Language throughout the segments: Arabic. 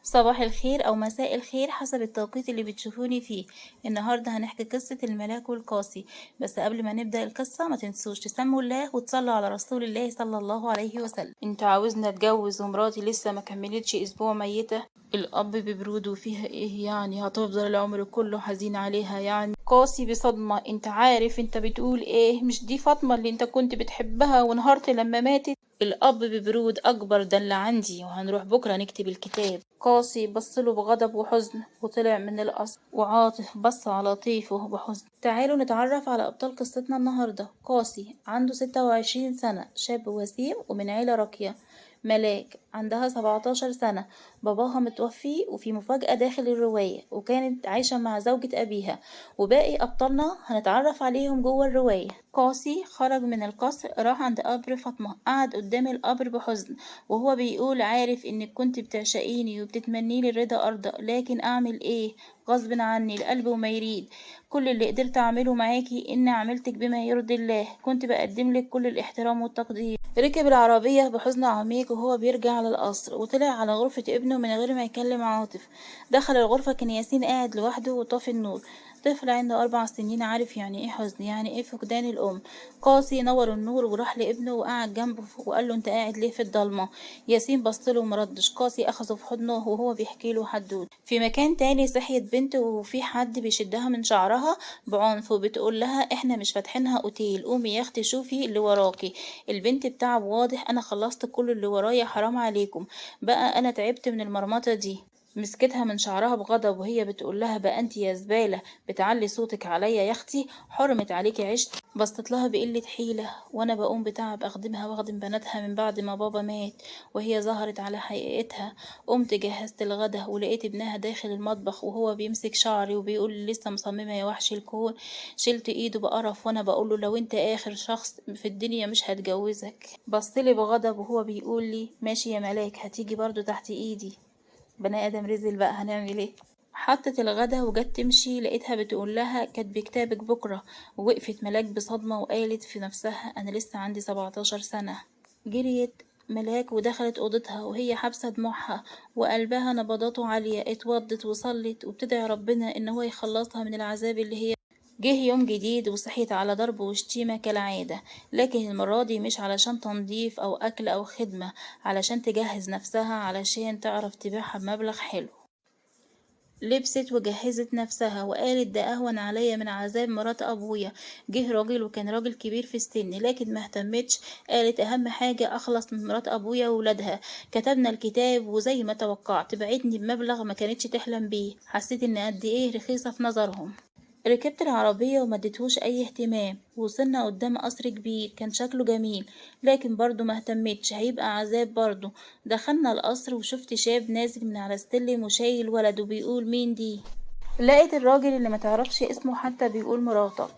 صباح الخير أو مساء الخير حسب التوقيت اللي بتشوفوني فيه. النهاردة هنحكي قصة الملاك والقاصي. بس قبل ما نبدأ القصة ما تنسوش تسموا الله وتصلوا على رسول الله صلى الله عليه وسلم. انت عاوزني اتجوز ومراتي لسه ما كملتش اسبوع ميتة؟ الأب ببرود وفيها ايه يعني؟ هتفضل العمر كله حزين عليها يعني؟ قاسي بصدمة، انت عارف انت بتقول ايه؟ مش دي فاطمة اللي انت كنت بتحبها وانهارت لما ماتت؟ الأب ببرود أكبر ده اللي عندي، وهنروح بكرة نكتب الكتاب. قاسي بصله بغضب وحزن وطلع من القصر، وعاطف بص على طيفه بحزن. تعالوا نتعرف على أبطال قصتنا النهاردة. قاسي عنده 26 سنة، شاب وسيم ومن عيلة راقية. ملاك عندها 17 سنة، باباها متوفي وفي مفاجأة داخل الرواية، وكانت عايشة مع زوجة أبيها. وباقي أبطالنا هنتعرف عليهم جوه الرواية. قاسي خرج من القصر، راح عند قبر فاطمة، قعد قدام القبر بحزن وهو بيقول: عارف انك كنت بتعشقيني وبتتمنيلي الرضا ارضى، لكن اعمل ايه؟ غصب عني القلب وما يريد. كل اللي قدرت اعمله معاكي اني عملتك بما يرضي الله، كنت بقدم لك كل الاحترام والتقدير. ركب العربية بحزن عميق وهو بيرجع للقصر، وطلع على غرفة ابنه من غير ما يكلم عاطف. دخل الغرفة كان ياسين قاعد لوحده وطافي النور. طفل عنده 4 سنين عارف يعني ايه حزن، يعني ايه فقدان الأم. قاسي نور النور وراح لابنه وقعد جنبه وقال له: انت قاعد ليه في الضلمة؟ ياسين بصله ومردش. قاسي اخذه في حضنه وهو بيحكي له حدود. في مكان تاني صحيت بنت وفي حد بيشدها من شعرها بعنف وبتقول لها: احنا مش فاتحينها اوتيل، قومي يا اختي شوفي اللي وراكي. البنت بتعب واضح: انا خلصت كل اللي ورايا، حرام عليكم بقى، انا تعبت من المرمطة دي. مسكتها من شعرها بغضب وهي بتقول لها: بقى انت يا زبالة بتعلي صوتك عليا يا اختي، حرمت عليكي عشت. بصت لها بقلة حيلة: وانا بقوم بتعب اخدمها واخدم بناتها من بعد ما بابا مات. وهي ظهرت على حقيقتها. قمت جهزت الغدا ولقيت ابنها داخل المطبخ وهو بيمسك شعري وبيقول لي: لسه مصممة يا وحش الكون؟ شلت ايده بقرف وانا بقوله: لو انت اخر شخص في الدنيا مش هتجوزك. بصلي بغضب وهو بيقول لي: ماشي يا ملاك، هتيجي برضو تحت ايدي. بني ادم رزل بقى، هنعمل ايه؟ حطت الغدا وجت تمشي، لقيتها بتقول لها: كاتبه كتابك بكره. ووقفت ملاك بصدمه وقالت في نفسها: انا لسه عندي 17 سنه. جريت ملاك ودخلت اوضتها وهي حابسه دموعها وقلبها نبضاته عاليه، اتوضت وصلت وبتدعي ربنا ان هو يخلصها من العذاب اللي هي. جه يوم جديد وصحيت على ضرب وشتيمة كالعادة، لكن المرة دي مش علشان تنظيف أو أكل أو خدمة، علشان تجهز نفسها، علشان تعرف تبيعها بمبلغ حلو. لبست وجهزت نفسها وقالت: ده أهون عليا من عذاب مرات أبويا. جه راجل وكان راجل كبير في السن لكن ما اهتمتش، قالت: أهم حاجة أخلص من مرات أبويا وولادها. كتبنا الكتاب وزي ما توقعت بعتني بمبلغ ما كانتش تحلم بيه. حسيت إن قد إيه رخيصة في نظرهم. ركبت العربية ومديتهوش أي اهتمام، وصلنا قدام قصر كبير كان شكله جميل، لكن برضه ما اهتمتش، هيبقى عذاب برضه. دخلنا القصر وشفت شاب نازل من على السلم وشايل ولد وبيقول: مين دي؟ لقيت الراجل اللي ما تعرفش اسمه حتى بيقول: مراتك.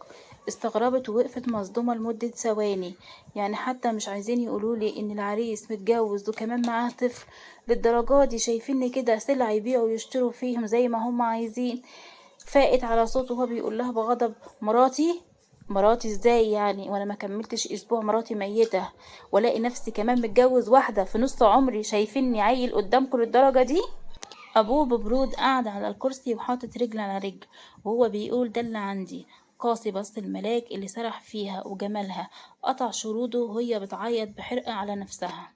استغربت ووقفت مصدومة لمدة ثواني. يعني حتى مش عايزين يقولولي ان العريس متجوز وكمان معاه طفل؟ للدرجة دي شايفيني كده سلع يبيعوا ويشتروا فيهم زي ما هم عايزين؟ فاقت على صوته وهو بيقول لها بغضب: مراتي؟ مراتي ازاي يعني وانا ما كملتش اسبوع مراتي ميتة، والاقي نفسي كمان متجوز واحدة في نص عمري؟ شايفيني عيل قدامكم للدرجة دي؟ أبوه ببرود قاعد على الكرسي وحاطط رجل على رجل وهو بيقول: ده اللي عندي. قاسي بص الملاك اللي سرح فيها وجمالها، قطع شروطه وهي بتعيط بحرقة على نفسها.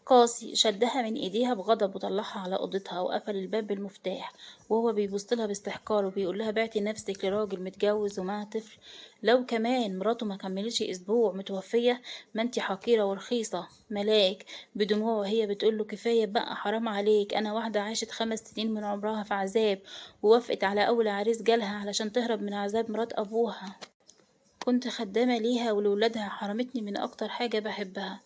قاسي شدها من ايديها بغضب وطلعها على اوضتها وقفل الباب بالمفتاح، وهو بيبصلها باستحقار وبيقول لها: بعتي نفسك لراجل متجوز ومعاه طفل؟ لو كمان مراته ما كملتش اسبوع متوفية؟ ما انتي حقيرة ورخيصة. ملاك بدموع وهي بتقول له: كفاية بقى، حرام عليك، انا واحدة عاشت 5 سنين من عمرها في عذاب ووافقت على اول عريس جالها علشان تهرب من عذاب مرات ابوها. كنت خدامة ليها ولولادها، حرمتني من أكتر حاجة بحبها.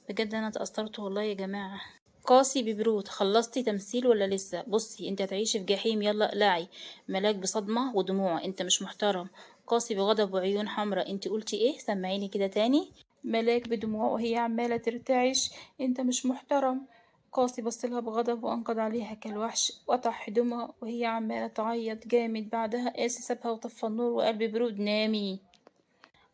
بجد أنا اتأثرت والله يا جماعة. قاسي ببرود: خلصتي تمثيل ولا لسه؟ بصي انت هتعيشي في جحيم، يلا اقلعي. ملاك بصدمة ودموع: انت مش محترم. قاسي بغضب وعيون حمراء: انت قلتي ايه؟ سمعيني كده تاني. ملاك بدموع وهي عمالة ترتعش: انت مش محترم. قاسي بصلها بغضب وانقض عليها كالوحش، وقطع هدومها وهي عمالة تعيط جامد. بعدها قاسي سابها وطفى النور وقال ببرود: نامي.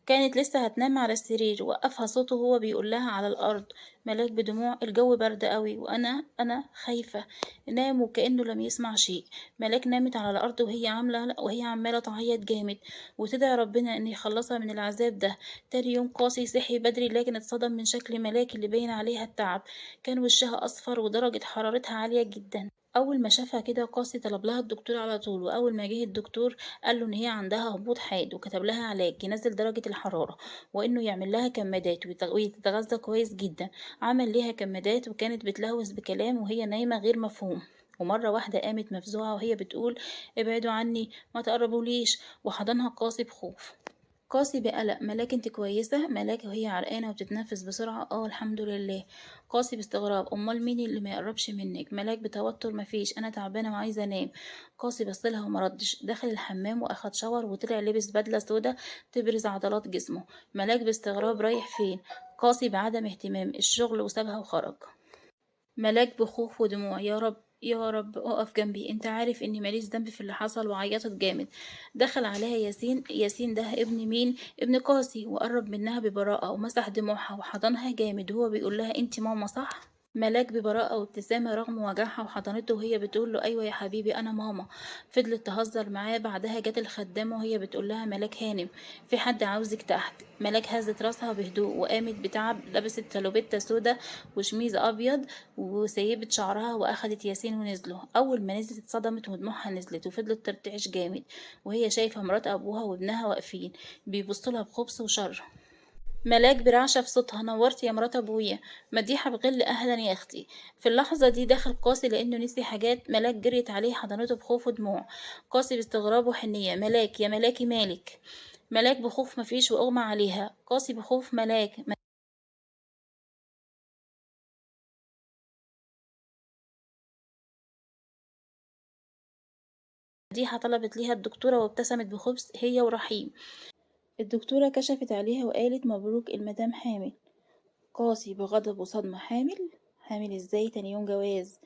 كانت لسه هتنام على السرير، وقفها صوته وهو بيقول لها على الأرض. ملاك بدموع: الجو برد قوي وأنا خايفة. نام وكأنه لم يسمع شيء. ملاك نامت على الأرض وهي عمالة تعيط جامد وتدعي ربنا إن يخلصها من العذاب ده. تاني يوم قاسي صحي بدري، لكن اتصدم من شكل ملاك اللي باين عليها التعب. كان وشها أصفر ودرجة حرارتها عالية جدا. أول ما شافها كده قاسي طلب لها الدكتور على طول، وأول ما جه الدكتور قال له إن هي عندها هبوط حاد، وكتب لها علاج ينزل درجة الحرارة، وإنه يعمل لها كمادات وتتغذى كويس جدا. عمل ليها كمادات وكانت بتلوث بكلام وهي نايمة غير مفهوم. ومرة واحدة قامت مفزوعة وهي بتقول: ابعدوا عني، ما تقربوليش، وحضنها قاسي بخوف. قاسي بقلق: ملاك انت كويسة؟ ملاك وهي عرقانة وبتتنفس بسرعة: اه الحمد لله. قاسي باستغراب: امال مين اللي ما يقربش منك؟ ملاك بتوتر: مفيش، انا تعبانة وعايزة انام. قاسي بصلها ومردش. دخل الحمام واخد شاور وطلع لبس بدلة سودا تبرز عضلات جسمه. ملاك باستغراب: رايح فين؟ قاسي بعدم اهتمام: الشغل، وسابها وخرج. ملاك بخوف ودموع: يا رب يا رب اقف جنبي، انت عارف اني ماليش ذنب في اللي حصل. وعيطت جامد. دخل عليها ياسين. ياسين ده ابن مين؟ ابن قاسي. وقرب منها ببراءة ومسح دموعها وحضنها جامد وهو بيقول لها: انت ماما صح؟ ملاك ببراءة وابتسامة رغم وجعها وحضنته وهي بتقول له: أيوة يا حبيبي أنا ماما. فضلت تهزر معاه. بعدها جت الخدامة وهي بتقول لها: ملاك هانم، في حد عاوزك تحت. ملاك هزت راسها بهدوء وقامت بتعب. لبست سلوبيتا سودا وشميز أبيض وسيبت شعرها وأخدت ياسين ونزلوا. أول ما نزلت اتصدمت ودموعها نزلت وفضلت ترتعش جامد وهي شايفة مرات أبوها وابنها واقفين بيبصولها بخبث وشر. ملاك برعشة في صوتها: نورت يا مرات ابويا. مديحة بغل: اهلا يا اختي. في اللحظة دي دخل قاسي لانه نسي حاجات. ملاك جريت عليه حضنته بخوف ودموع. قاسي باستغراب وحنية: ملاك يا ملاكي مالك؟ ملاك بخوف: مفيش، واغمى عليها. قاسي بخوف: ملاك. مديحة طلبت ليها الدكتورة وابتسمت بخبث هي ورحيم. الدكتورة كشفت عليها وقالت: مبروك، المدام حامل. قاسي بغضب وصدمة: حامل؟ حامل ازاي؟ تاني يوم جواز.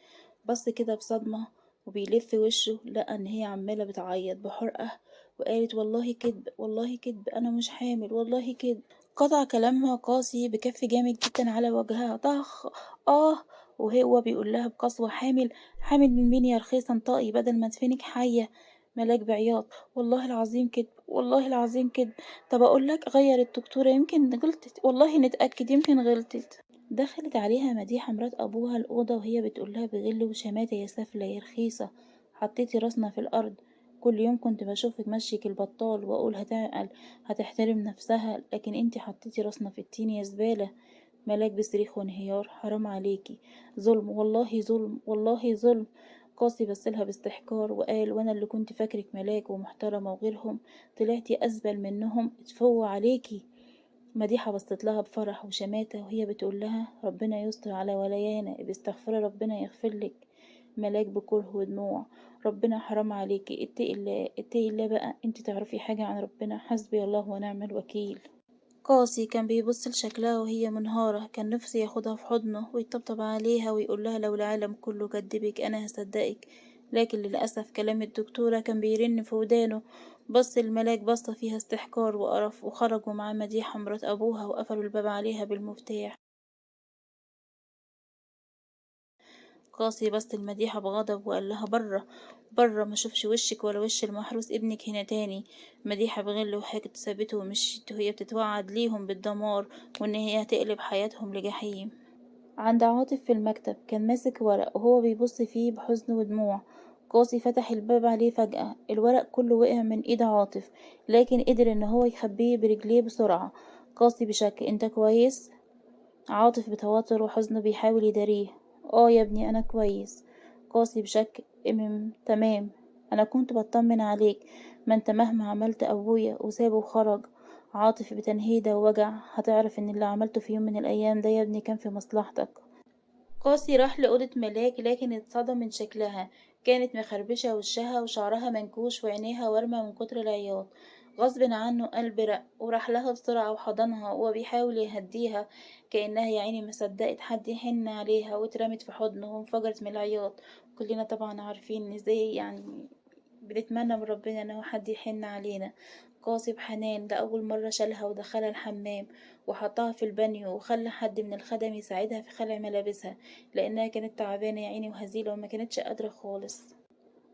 بص كده بصدمة وبيلف وشه لقى ان هي عمالة بتعيط بحرقة، وقالت: والله كدب، والله كدب، انا مش حامل، والله كدب. قطع كلامها قاسي بكف جامد جدا على وجهها: طخ. اه. وهو بيقول لها بقسوة: حامل؟ حامل من مين يا رخيصة؟ انطقي بدل ما ادفنك حية. ملاك بعياط: والله العظيم كدب، والله العظيم كدب. طب اقول لك غير الدكتورة، يمكن غلطت، والله نتأكد يمكن غلطت. دخلت عليها مديحة مرات أبوها الأوضة وهي بتقولها بغل وشماتة: يا سافلة يا رخيصة، حطيتي راسنا في الأرض. كل يوم كنت بشوفك مشيك البطال وأقول هتعقل، هتحترم نفسها، لكن انتي حطيتي راسنا في التين يا زبالة. ملاك بصريخ وانهيار: حرام عليكي، ظلم، والله ظلم، والله ظلم. قاسي بصلها باستحقار وقال: وانا اللي كنت فاكرك ملاك ومحترمة وغيرهم، طلعتي أزبل منهم، اتفوا عليكي. مديحة بصت لها بفرح وشماتة وهي بتقول لها: ربنا يستر على ولايانا، باستغفري ربنا يغفرلك. ملاك بكره ودموع: ربنا حرام عليكي، اتقي الله، اتقي الله بقى، انت تعرفي حاجة عن ربنا؟ حسبي الله ونعم الوكيل. قاسي كان بيبص لشكلها وهي منهارة. كان نفسه ياخدها في حضنه ويطبطب عليها ويقول لها: لو العالم كله كدبك أنا هصدقك. لكن للأسف كلام الدكتورة كان بيرن في ودانه. بص الملاك بصة فيها استحقار وقرف، وخرجوا مع مديحة مرات أبوها وقفلوا الباب عليها بالمفتاح. قاسي بص المديحة بغضب وقال لها: بره، بره، ما اشوفش وشك ولا وش المحروس ابنك هنا تاني. مديحة بغل وحقد سابته ومشيت وهي بتتوعد ليهم بالدمار وان هي هتقلب حياتهم لجحيم. عند عاطف في المكتب كان ماسك ورق وهو بيبص فيه بحزن ودموع. قاسي فتح الباب عليه فجأة. الورق كله وقع من ايد عاطف، لكن قدر ان هو يخبيه برجليه بسرعة. قاسي بشك: انت كويس؟ عاطف بتوتر وحزن بيحاول يداريه: اه يا ابني انا كويس. قاسي بشك: تمام. انا كنت بطمن عليك، ما انت مهما عملت ابويا وسابه وخرج. عاطف بتنهيدة ووجع: هتعرف ان اللي عملته في يوم من الايام ده يا ابني كان في مصلحتك. قاسي راح لأوضة ملاك لكن اتصدم من شكلها. كانت مخربشة وشها وشعرها منكوش وعينيها وارمة من كتر العياط. غصب عنه قلب رق وراح لها بسرعة وحضنها وهو بيحاول يهديها، كأنها يا عيني مصدقت حد يحن عليها، واترمت في حضنه وانفجرت من العياط. كلنا طبعا عارفين ان ازاي يعني بنتمنى من ربنا إن هو حد يحن علينا. قاسي بحنان لأول مرة شالها ودخلها الحمام وحطها في البانيو وخلى حد من الخدم يساعدها في خلع ملابسها، لأنها كانت تعبانة يا عيني وهزيلة وما كانتش قادرة خالص.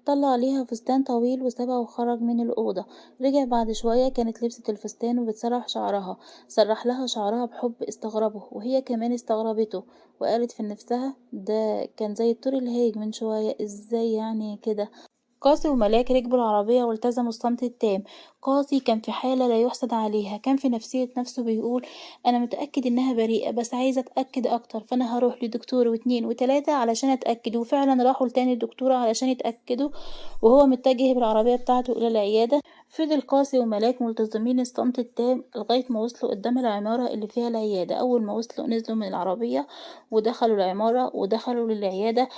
طلع عليها فستان طويل وسابها وخرج من الأوضة. رجع بعد شوية كانت لبست الفستان وبتسرح شعرها. سرح لها شعرها بحب، استغربه وهي كمان استغربته، وقالت في نفسها ده كان زي الطور الهايج من شوية، ازاي يعني كده. قاسي وملاك ركبوا العربية والتزموا الصمت التام. قاسي كان في حالة لا يحسد عليها، كان في نفسية نفسه بيقول أنا متأكد إنها بريئة بس عايزة أتأكد أكتر، فأنا هروح لدكتور واتنين وتلاتة علشان أتأكد. وفعلا راحوا لتاني دكتورة علشان يتأكدوا، وهو متجه بالعربية بتاعته إلى العيادة. فضل قاسي وملاك ملتزمين الصمت التام لغاية ما وصلوا قدام العمارة اللي فيها العيادة. أول ما وصلوا نزلوا من العربية ودخلوا العمارة ودخلوا للعيادة.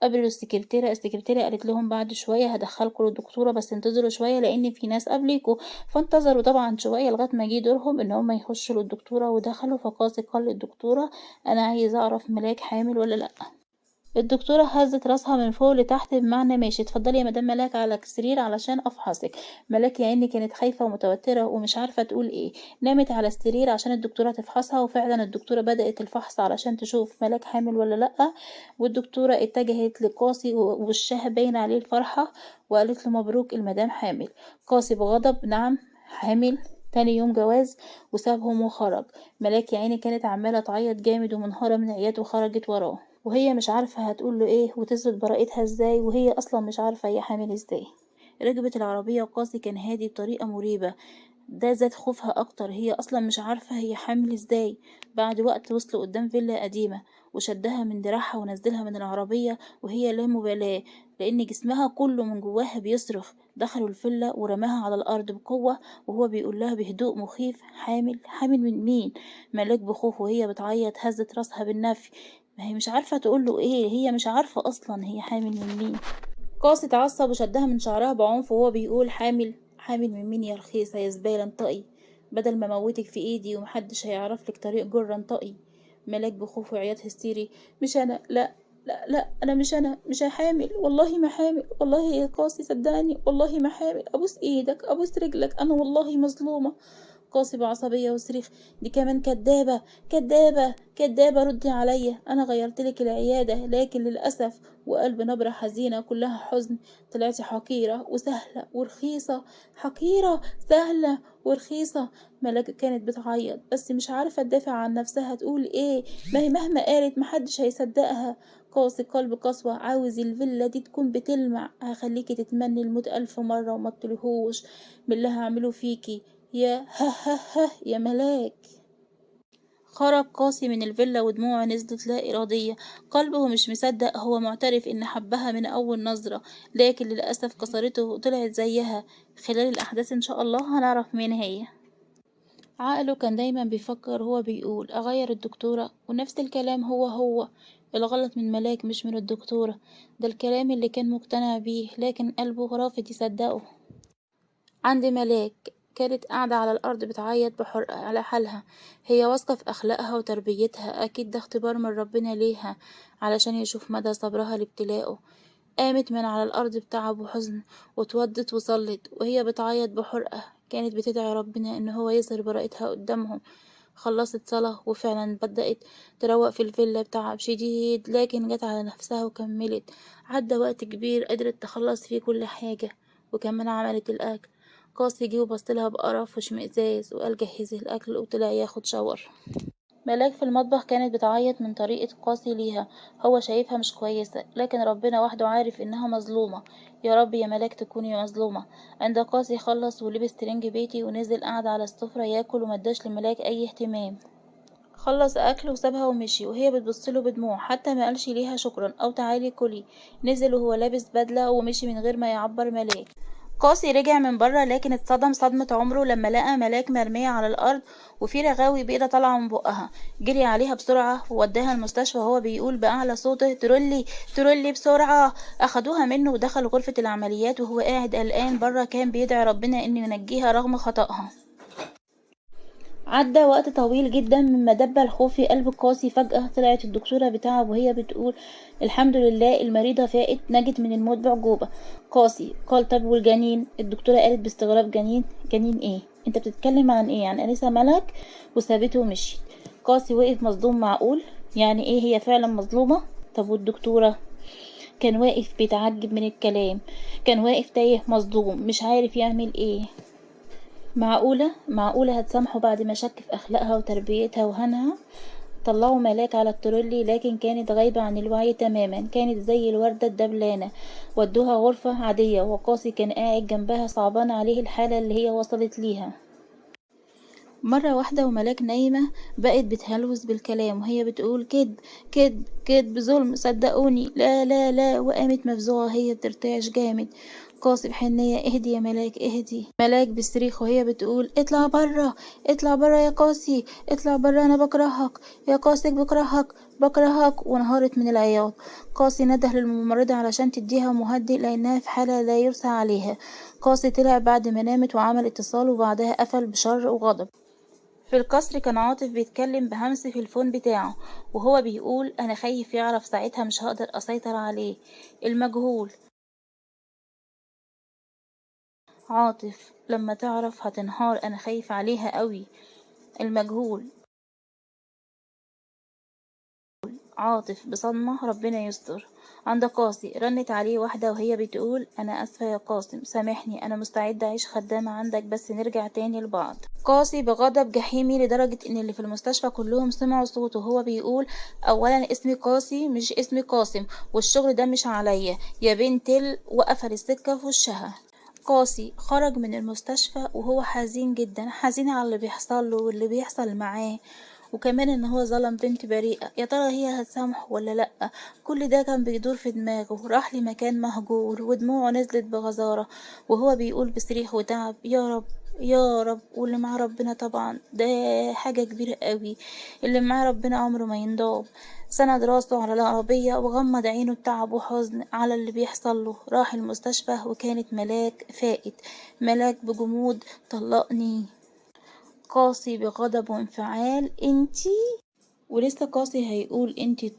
قابلوا السكرتيرة قالت لهم بعد شوية هدخلكوا للدكتورة بس انتظروا شوية لأن في ناس قبليكوا. فانتظروا طبعا شوية لغاية ما جه دورهم إن هما يخشوا للدكتورة، ودخلوا. فقاسي قال للدكتورة أنا عايز أعرف ملاك حامل ولا لأ. الدكتورة هزت راسها من فوق لتحت بمعنى ماشي، اتفضلي يا مدام ملاك على السرير علشان افحصك. ملاك يا عيني كانت خايفة ومتوترة ومش عارفة تقول ايه. نامت على السرير عشان الدكتورة تفحصها، وفعلا الدكتورة بدأت الفحص علشان تشوف ملاك حامل ولا لأ. والدكتورة اتجهت لقاسي ووشها باين عليه الفرحة وقالت له مبروك المدام حامل. قاسي بغضب نعم حامل. تاني يوم جواز وسابهم وخرج. ملاك يا عيني كانت عمالة تعيط جامد ومنهارة من العياط وخرجت وراه، وهي مش عارفة هتقوله ايه وتثبت براءتها ازاي، وهي اصلا مش عارفة هي حامل ازاي. ركبت العربية وقاسي كان هادي بطريقة مريبة. ده زاد خوفها اكتر، هي اصلا مش عارفة هي حامل ازاي. بعد وقت وصلوا قدام فيلا قديمة وشدها من دراعها ونزلها من العربية وهي لا مبالاة لان جسمها كله من جواها بيصرخ. دخلوا الفيلا ورماها على الارض بقوة وهو بيقول لها بهدوء مخيف حامل. حامل من مين؟ ملاك بخوف وهي بتعيط هزت راسها بالنفي. ما هي مش عارفة تقوله ايه، هي مش عارفة اصلا هي حامل من مين. قاسي اتعصب وشدها من شعرها بعنف وهو بيقول حامل. حامل من مين يا رخيصة يا زبالة انطقي، بدل ما موتك في ايدي ومحدش هيعرفلك طريق جرة انطقي. ملاك بخوف وعياط هستيري مش انا، لا لا لا انا مش حامل، والله ما حامل، والله يا قاسي صدقني والله ما حامل، ابوس ايدك ابوس رجلك انا والله مظلومة. قاسي بعصبية وصريخ دي كمان كدابة كدابة كدابة ردي عليا، انا غيرتلك العيادة لكن للأسف. وقلب نبرة حزينة كلها حزن طلعتي حقيرة وسهلة ورخيصة. حقيرة سهلة ورخيصة. ملاك كانت بتعيط بس مش عارفة تدافع عن نفسها تقول ايه، ما هي مهما قالت محدش هيصدقها. قاسي قلب قسوة عاوز الفيلا دي تكون بتلمع، هخليكي تتمني الموت 1000 مرة وما تطلهوش من اللي هعمله فيكي يا ها يا ملاك. خرج قاسي من الفيلا ودموعه نزلت لا إرادية. قلبه مش مصدق، هو معترف إن حبها من أول نظرة لكن للأسف كسرته وطلعت زيها. خلال الأحداث إن شاء الله هنعرف مين هي. عقله كان دايما بيفكر، هو بيقول أغير الدكتورة ونفس الكلام هو. الغلط من ملاك مش من الدكتورة، ده الكلام اللي كان مقتنع بيه لكن قلبه رافض يصدقه. عند ملاك كانت قاعدة على الأرض بتعيط بحرقة على حالها. هي واثقة في أخلاقها وتربيتها، أكيد ده اختبار من ربنا ليها علشان يشوف مدى صبرها لابتلاءه. قامت من على الأرض بتعب وحزن وتودت وصلت وهي بتعيط بحرقة، كانت بتدعي ربنا إن هو يظهر براءتها قدامهم. خلصت صلاة وفعلا بدأت تروق في الفيلا بتعب شديد، لكن جت على نفسها وكملت. عدى وقت كبير قدرت تخلص فيه كل حاجة وكمان عملت الأكل. قاسي جه وبصلها بقرف واشمئزاز وقال جهزي الأكل وطلع ياخد شاور. ملاك في المطبخ كانت بتعيط من طريقة قاسي ليها، هو شايفها مش كويسة لكن ربنا وحده عارف انها مظلومة. يا رب يا ملاك تكوني مظلومة. عند قاسي خلص ولبس ترنج بيتي ونزل قعد على السفرة ياكل ومداش لملاك اي اهتمام. خلص اكل وسابها ومشي وهي بتبصله بدموع، حتى ما قالش ليها شكرا او تعالي كلي. نزل وهو لابس بدلة ومشي من غير ما يعبر ملاك. قاسي رجع من بره لكن اتصدم صدمة عمره لما لقى ملاك مرمية على الأرض وفي رغاوي بيضة طالعة من بقها. جري عليها بسرعة ووداها المستشفى وهو بيقول بأعلى صوته ترولي ترولي بسرعة. أخدوها منه ودخل غرفة العمليات وهو قاعد قلقان بره كان بيدعي ربنا إنه ينجيها رغم خطأها. عدى وقت طويل جدا مما دب الخوف في قلب قاسي. فجأة طلعت الدكتورة بتاعه وهي بتقول الحمد لله المريضة فاقت، نجت من الموت بعجوبة. قاسي قال طب والجنين؟ الدكتورة قالت باستغراب جنين؟ جنين ايه؟ انت بتتكلم عن ايه؟ عن أنسة ملك؟ وسابته ومشيت. قاسي وقف مصدوم. معقول؟ يعني ايه هي فعلا مظلومة؟ طب والدكتورة؟ كان واقف بيتعجب من الكلام، كان واقف تايه مصدوم مش عارف يعمل ايه. معقولة هتسامحه بعد ما شك في أخلاقها وتربيتها وهنها؟ طلعوا ملاك على الترولي لكن كانت غايبة عن الوعي تماما، كانت زي الوردة الدبلانة. ودوها غرفة عادية وقاسي كان قاعد جنبها، صعبان عليه الحالة اللي هي وصلت ليها. مرة واحدة وملاك نايمة بقت بتهلوس بالكلام وهي بتقول كد كد كد بظلم، صدقوني لا لا لا. وقامت مفزوعة هي بترتعش جامد. قاسي بحنية اهدي يا ملاك اهدي. ملاك بصريخ وهي بتقول اطلع برا، اطلع برا يا قاسي، اطلع برا انا بكرهك يا قاسي، بكرهك بكرهك. وانهارت من العياط. قاسي نده للممرضة علشان تديها مهدئ لانها في حالة لا يرثى عليها. قاسي طلع بعد ما نامت وعمل اتصال وبعدها قفل بشر وغضب. في القصر كان عاطف بيتكلم بهمس في الفون بتاعه وهو بيقول أنا خايف يعرف ساعتها مش هقدر أسيطر عليه. المجهول. عاطف لما تعرف هتنهار، أنا خايف عليها قوي. المجهول. عاطف بصدمة ربنا يستر. عند قاسي رنت عليه واحدة وهي بتقول أنا أسفة يا قاسم، سامحني أنا مستعدة أعيش خدامة عندك بس نرجع تاني لبعض. قاسي بغضب جحيمي لدرجة إن اللي في المستشفى كلهم سمعوا صوته وهو بيقول أولا اسمي قاسي مش اسمي قاسم، والشغل ده مش عليا يا بنت وقفل السكة في وشها. قاسي خرج من المستشفى وهو حزين جدا، حزين على اللي بيحصل له واللي بيحصل معاه، وكمان ان هو ظلم بنت بريئة. يا ترى هي هتسامحه ولا لأ؟ كل ده كان بيدور في دماغه. راح لمكان مهجور ودموعه نزلت بغزارة وهو بيقول بصريخ وتعب يا رب يا رب. واللي مع ربنا طبعا ده حاجة كبيرة قوي، اللي مع ربنا عمره ما ينضاب. سند راسه على العربية وغمض عينه بتعب وحزن على اللي بيحصل له. راح المستشفى وكانت ملاك فائت، ملاك بجمود طلقني. قاسي بغضب وانفعال انتي. ولسه قاسي هيقول انتي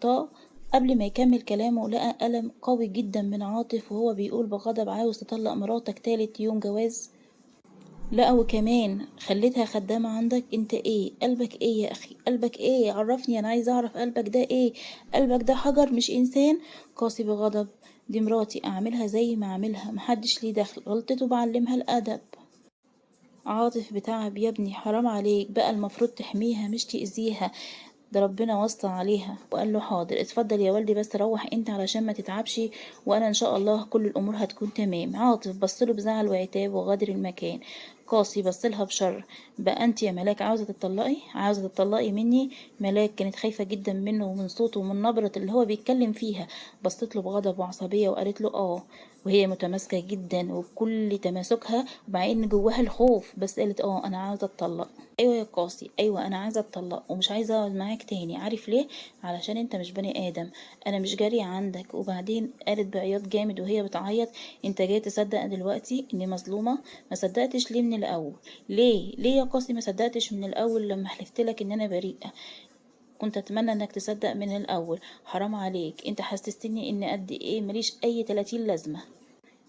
قبل ما يكمل كلامه لقى ألم قوي جدا من عاطف وهو بيقول بغضب عاوز تطلق مراتك تالت يوم جواز؟ لا وكمان خليتها خدامة عندك؟ انت ايه قلبك ايه يا اخي؟ قلبك ايه؟ عرفني انا عايزه اعرف قلبك ده ايه. قلبك ده حجر مش انسان. قاسي بغضب دي مراتي اعملها زي ما اعملها، محدش ليه دخل، غلطته بعلمها الادب. عاطف بتعب يا ابني حرام عليك بقى، المفروض تحميها مش تأذيها، ده ربنا وصى عليها. وقال له حاضر اتفضل يا والدي بس روح انت علشان ما تتعبش، وانا ان شاء الله كل الامور هتكون تمام. عاطف بصله بزعل وعتاب وغادر المكان. قاسي بصلها بشر بقى انت يا ملاك عاوزه تطلقي؟ عاوزه تطلقي مني؟ ملاك كانت خايفه جدا منه ومن صوته ومن نبره اللي هو بيتكلم فيها. بصت له بغضب وعصبيه وقالت له وهي متماسكه جدا وبكل تماسكها ومع ان جواها الخوف بس قالت انا عاوزه اتطلق. ايوه يا قاسي ايوه انا عايزه اتطلق ومش عايزه اقعد معاك تاني. عارف ليه؟ علشان انت مش بني ادم، انا مش جارية عندك. وبعدين قالت بعياط جامد وهي بتعيط انت جاي تصدق دلوقتي اني مظلومه؟ ما صدقتش ليه من الاول؟ ليه يا قاسي ما صدقتش من الاول لما حلفتلك ان انا بريئه؟ كنت اتمنى انك تصدق من الاول. حرام عليك انت حسستني ان قد ايه ماليش اي 30 لازمه.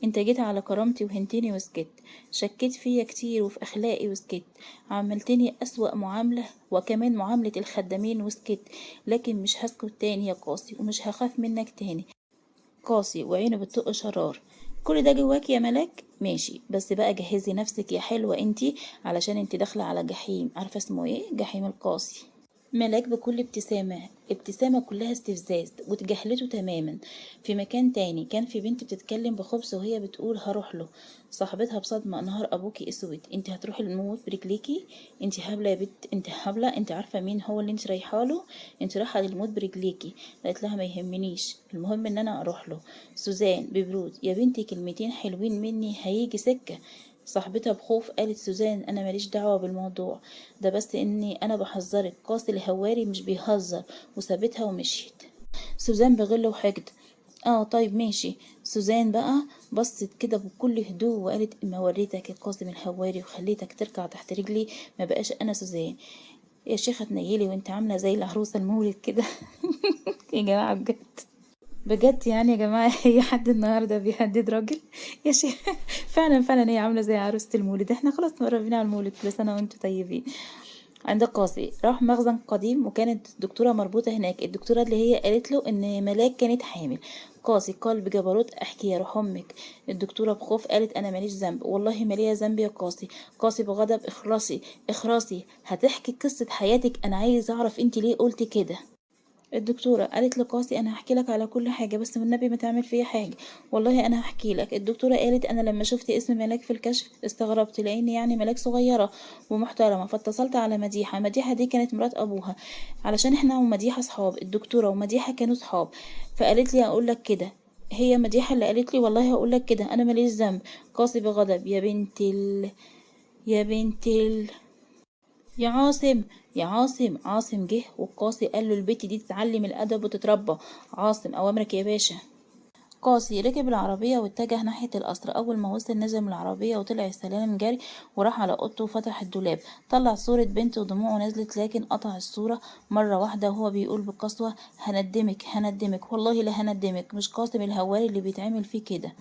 انت جيت على كرامتي وهنتني وسكت، شكيت فيا كتير وفي اخلاقي وسكت، عملتني اسوأ معاملة وكمان معاملة الخدامين وسكت. لكن مش هسكت تاني يا قاسي ومش هخاف منك تاني. قاسي وعينه بتطق شرار. كل ده جواك يا ملاك؟ ماشي بس بقى جهزي نفسك يا حلوة انتي علشان انتي داخلة على جحيم. عارفة اسمه ايه؟ جحيم القاسي. ملاك بكل ابتسامة، ابتسامة كلها استفزاز وتجاهلته تماما. في مكان تاني كان في بنت بتتكلم بخبث وهي بتقول هروح له. صاحبتها بصدمة نهار ابوكي اسود، انت هتروحي الموت برجليكي؟ انت هبلة يا بنت انت هبلة، انت عارفة مين هو اللي انت رايحه له؟ انت رايحة للموت برجليكي. قالت لها ما يهمنيش المهم ان انا اروح له. سوزان ببرود يا بنتي كلمتين حلوين مني هيجي سكة. صاحبتها بخوف قالت سوزان انا ماليش دعوة بالموضوع ده بس اني انا بحذرك، قاسي الهواري مش بيهزر. وسابتها ومشيت. سوزان بغل وحقد طيب ماشي. سوزان بقى بصت كده بكل هدوء وقالت: اما وريتك يا قاسم الهواري وخليتك تركع تحت رجلي، ما بقاش انا سوزان. يا شيخة تنيلي وانت عاملة زي العروسة المولد كده. يا جماعة بجد، بجد يعني يا جماعة، هي حد النهاردة بيهدد راجل؟ يا شيخ. فعلا فعلا هي عاملة زي عروسة المولد. احنا خلاص مقربين على المولد، كل سنة وانتم طيبين. عند قاسي راح مخزن قديم وكانت الدكتورة مربوطة هناك، الدكتورة اللي هي قالت له ان ملاك كانت حامل. قاسي قال بجبروت: احكي يا روح امك. الدكتورة بخوف قالت: انا ماليش ذنب، والله ما ليا ذنب يا قاسي. قاسي بغضب: اخرسي اخرسي، هتحكي قصة حياتك، انا عايز اعرف انت ليه قلتي كده. الدكتورة قالت لقاسي: انا هحكي لك على كل حاجة، بس والنبي ما تعمل فيا حاجة. والله انا هحكي لك. الدكتورة قالت: انا لما شفت اسم ملاك في الكشف استغربت، لان يعني ملاك صغيرة ومحترمة، فاتصلت على مديحة. مديحة دي كانت مرات ابوها، علشان احنا ومديحة صحاب، الدكتورة ومديحة كانوا صحاب، فقالت لي اقول لك كده. هي مديحة اللي قالت لي والله هقول لك كده، انا ماليش ذنب. قاسي بغضب: يا بنت يا عاصم، يا عاصم. عاصم جه والقاسي قال له: البت دي تتعلم الادب وتتربى. عاصم: اوامرك يا باشا. قاسي ركب العربية واتجه ناحية القصر. أول ما وصل نزل من العربية وطلع السلالم جري وراح على أوضته وفتح الدولاب، طلع صورة بنت ودموعه نزلت، لكن قطع الصورة مرة واحدة وهو بيقول بقسوة: هندمك هندمك، والله لا هندمك، مش قاسم الهواري اللي بيتعمل فيه كده.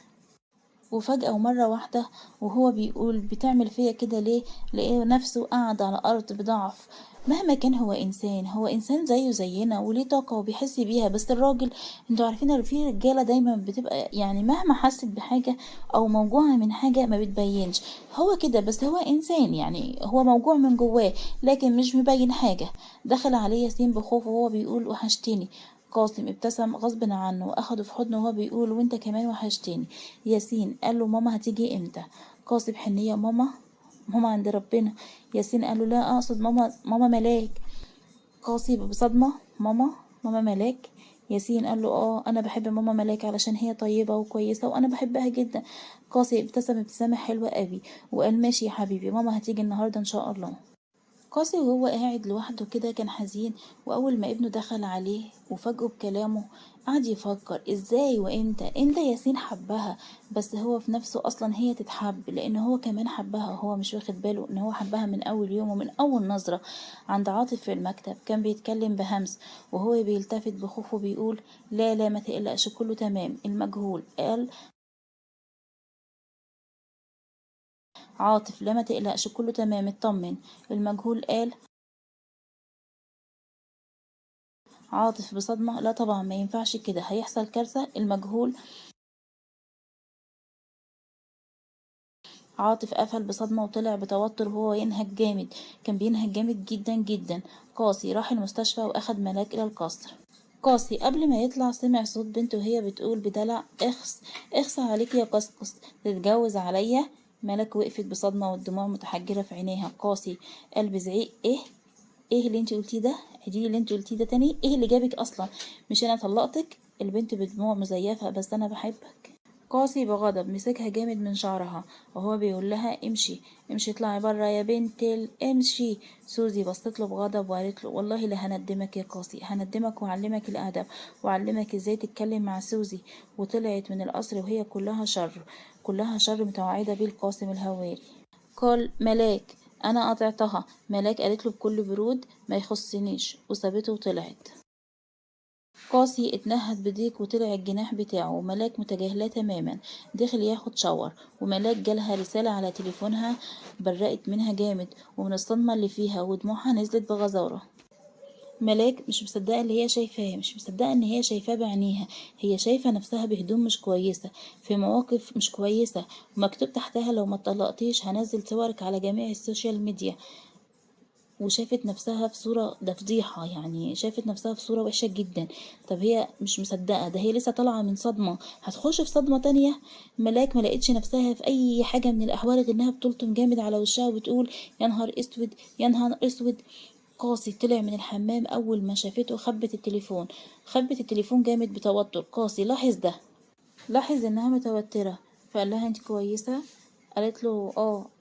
وفجأة ومرة واحدة وهو بيقول بتعمل فيا كده ليه، لقى نفسه قاعد على الأرض بضعف. مهما كان هو إنسان، هو إنسان زيه زينا وليه طاقة وبيحس بيها، بس الراجل، انتوا عارفين ان في رجالة دايما بتبقى يعني مهما حست بحاجة أو موجوعة من حاجة ما بتبينش. هو كده، بس هو إنسان يعني، هو موجوع من جواه لكن مش مبين حاجة. دخل عليه ياسين بخوف وهو بيقول: وحشتني. قاسم ابتسم غصب عنه واخده في حضنه وهو بيقول: وانت كمان وحشتني. ياسين قال له: ماما هتيجي امتى؟ قاسم بحنية: ماما، ماما عند ربنا. ياسين قال له: لا اقصد ماما، ماما ملاك. قاسم بصدمة: ماما، ماما ملاك؟ ياسين قال له: انا بحب ماما ملاك علشان هي طيبة وكويسة وانا بحبها جدا. قاسم ابتسم ابتسامة حلوة قوي وقال: ماشي يا حبيبي، ماما هتيجي النهاردة ان شاء الله. قاسي وهو قاعد لوحده كده كان حزين، وأول ما ابنه دخل عليه وفاجئه بكلامه قعد يفكر ازاي وامتى ياسين حبها. بس هو في نفسه اصلا هي تتحب، لان هو كمان حبها، هو مش واخد باله ان هو حبها من اول يوم ومن اول نظرة. عند عاطف في المكتب كان بيتكلم بهمس وهو بيلتفت بخوفه بيقول: لا لا ما تقلقش، كله تمام. المجهول قال عاطف: لا ما تقلقش، كله تمام، اطمن. المجهول قال عاطف بصدمة: لا طبعا ما ينفعش كده، هيحصل كارثة. المجهول عاطف قفل بصدمة وطلع بتوتر وهو ينهج جامد، كان بينهج جامد جدا جدا. قاسي راح المستشفى واخد ملاك الى القصر. قاسي قبل ما يطلع سمع صوت بنته وهي بتقول بدلع: اخس عليك يا قصقص، تتجوز عليا؟ ملك وقفت بصدمة والدموع متحجرة في عينيها. قاسي قال بزعيق: ايه اللي انت قلتيه ده؟ عيديلي اللي انت قلتيه ده تاني، ايه اللي جابك اصلا؟ مش انا طلقتك؟ البنت بدموع مزيفة: بس انا بحبك. قاسي بغضب مسكها جامد من شعرها وهو بيقول لها: امشي امشي، اطلعي برا يا بنت امشي. سوزي بصت له بغضب وقالت له: والله لا هندمك يا قاسي، هندمك وأعلمك الأدب وأعلمك ازاي تتكلم مع سوزي. وطلعت من القصر وهي كلها شر، كلها شر متوعدة بيه القاسم الهواري. قال ملاك: انا قطعتها. ملاك قالت له بكل برود: ما يخصنيش، وسابته وطلعت. قاسي اتنهد بضيق وطلع الجناح بتاعه وملاك متجاهلاه تماما. دخل ياخد شاور وملاك جالها رسالة على تليفونها، برقت منها جامد ومن الصدمة اللي فيها ودموعها نزلت بغزارة. ملاك مش مصدقة اللي هي شايفاه، مش مصدقة ان هي شايفاه بعينيها. هي شايفة نفسها بهدوم مش كويسة في مواقف مش كويسة، ومكتوب تحتها: لو ما طلقتيش هنزل صورك على جميع السوشيال ميديا. وشافت نفسها في صورة، ده فضيحة يعني، شافت نفسها في صورة وحشة جدا. طب هي مش مصدقة، ده هي لسه طالعة من صدمة هتخش في صدمة تانية. ملاك ما لقيتش نفسها في اي حاجة من الاحوال غير انها بتلطم جامد على وشها وبتقول: يا نهار اسود، يا نهار اسود. قاسي طلع من الحمام، اول ما شافته خبت التليفون جامد بتوتر. قاسي لاحظ ده، لاحظ انها متوترة، فقال لها: انت كويسة؟ قالت له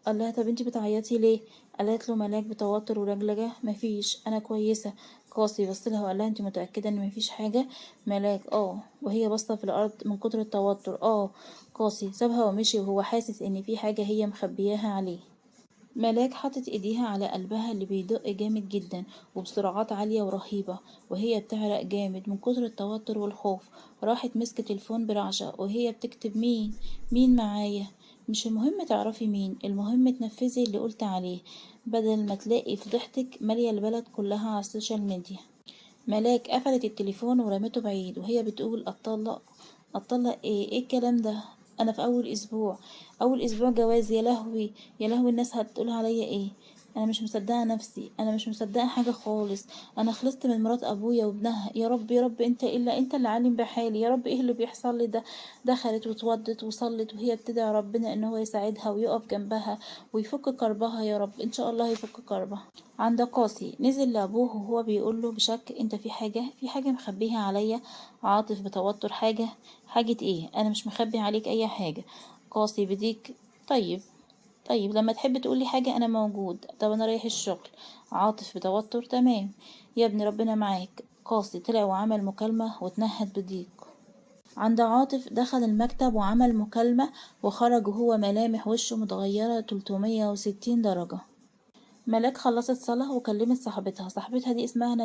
قال لها طب انتي بتعيطي ليه؟ قالت له ملاك بتوتر ورجلجة. مفيش، انا كويسة. قاسي بصلها وقال لها انتي متأكدة ان مفيش حاجة؟ ملاك وهي باصة في الارض من كتر التوتر. قاسي سابها ومشي وهو حاسس ان في حاجة هي مخبياها عليه. ملاك حطت ايديها على قلبها اللي بيدق جامد جدا وبسرعات عالية ورهيبة، وهي بتعرق جامد من كتر التوتر والخوف. راحت مسكت الفون برعشة وهي بتكتب مين معايا. مش المهم تعرفي مين، المهم تنفذي اللي قلت عليه، بدل ما تلاقي فضيحتك مالية البلد كلها على السوشيال ميديا. ملاك قفلت التليفون ورمته بعيد وهي بتقول اتطلق ايه الكلام ده؟ انا في اول اسبوع جواز. يا لهوي، يا لهوي، الناس هتقول عليا ايه؟ انا مش مصدقه نفسي، انا مش مصدقه حاجه خالص. انا خلصت من مرات ابويا وابنها. يا رب يا رب، انت اللي عالم بحالي. يا رب ايه اللي بيحصل لي ده؟ دخلت واتوضت وصلت وهي بتدعي ربنا ان هو يساعدها ويقف جنبها ويفك كربها. يا رب ان شاء الله يفك كربها. عند قاسي نزل لابوه وهو بيقول له بشك انت في حاجه مخبيها عليا. عاطف بتوتر. حاجه ايه؟ انا مش مخبي عليك اي حاجه. قاسي بديك. طيب، لما تحب تقولي حاجه انا موجود. طب انا رايح الشغل. عاطف بتوتر. تمام يا ابني، ربنا معاك. قاسي طلع وعمل مكالمه واتنهد بضيق. عند عاطف دخل المكتب وعمل مكالمة وخرج وهو ملامح وشه متغيرة 360 درجة. ملاك خلصت صلاة وكلمت صاحبتها دي اسمها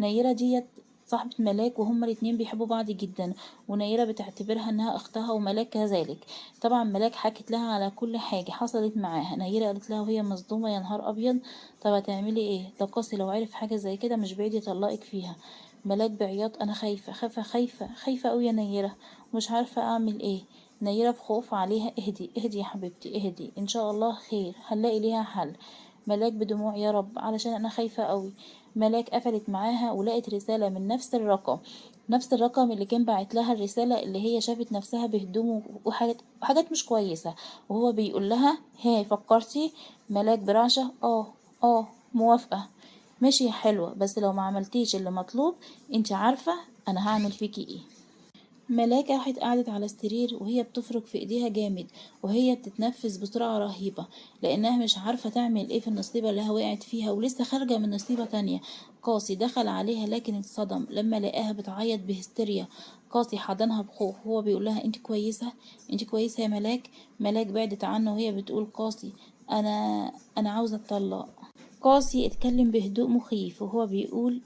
نيرة ديت صاحبة ملاك، وهما الاتنين بيحبوا بعض جدا، ونيرة بتعتبرها انها اختها وملاك كذلك. طبعا ملاك حكت لها على كل حاجة حصلت معاها. نيرة قالت لها وهي مصدومة يا نهار ابيض، طب هتعملي ايه؟ ده قاسي لو عرف حاجة زي كده مش بعيد يطلقك فيها. ملاك بعياط انا خايفة اوي يا نيرة، مش عارفة اعمل ايه. نيرة بخوف عليها اهدي يا حبيبتي اهدي، ان شاء الله خير، هنلاقي ليها حل. ملاك بدموع يا رب علشان انا خايفة قوي. ملاك قفلت معاها ولقت رسالة من نفس الرقم اللي كان باعت لها الرسالة، اللي هي شافت نفسها بهدوم وحاجات مش كويسة، وهو بيقول لها هاي فكرتي؟ ملاك برعشة موافقة. ماشي يا حلوة، بس لو ما عملتيش اللي مطلوب انت عارفة انا هعمل فيكي ايه. ملاك راحت قعدت على السرير وهي بتفرك في ايديها جامد وهي بتتنفس بسرعة رهيبة، لانها مش عارفة تعمل ايه في النصيبة اللي وقعت فيها ولسه خارجة من نصيبة تانية. قاسي دخل عليها لكن اتصدم لما لقاها بتعيط بهستيريا. قاسي حضنها بخوف وهو بيقول لها انت كويسة يا ملاك. ملاك بعدت عنه وهي بتقول قاسي انا عاوزة اتطلق. قاسي اتكلم بهدوء مخيف وهو بيقول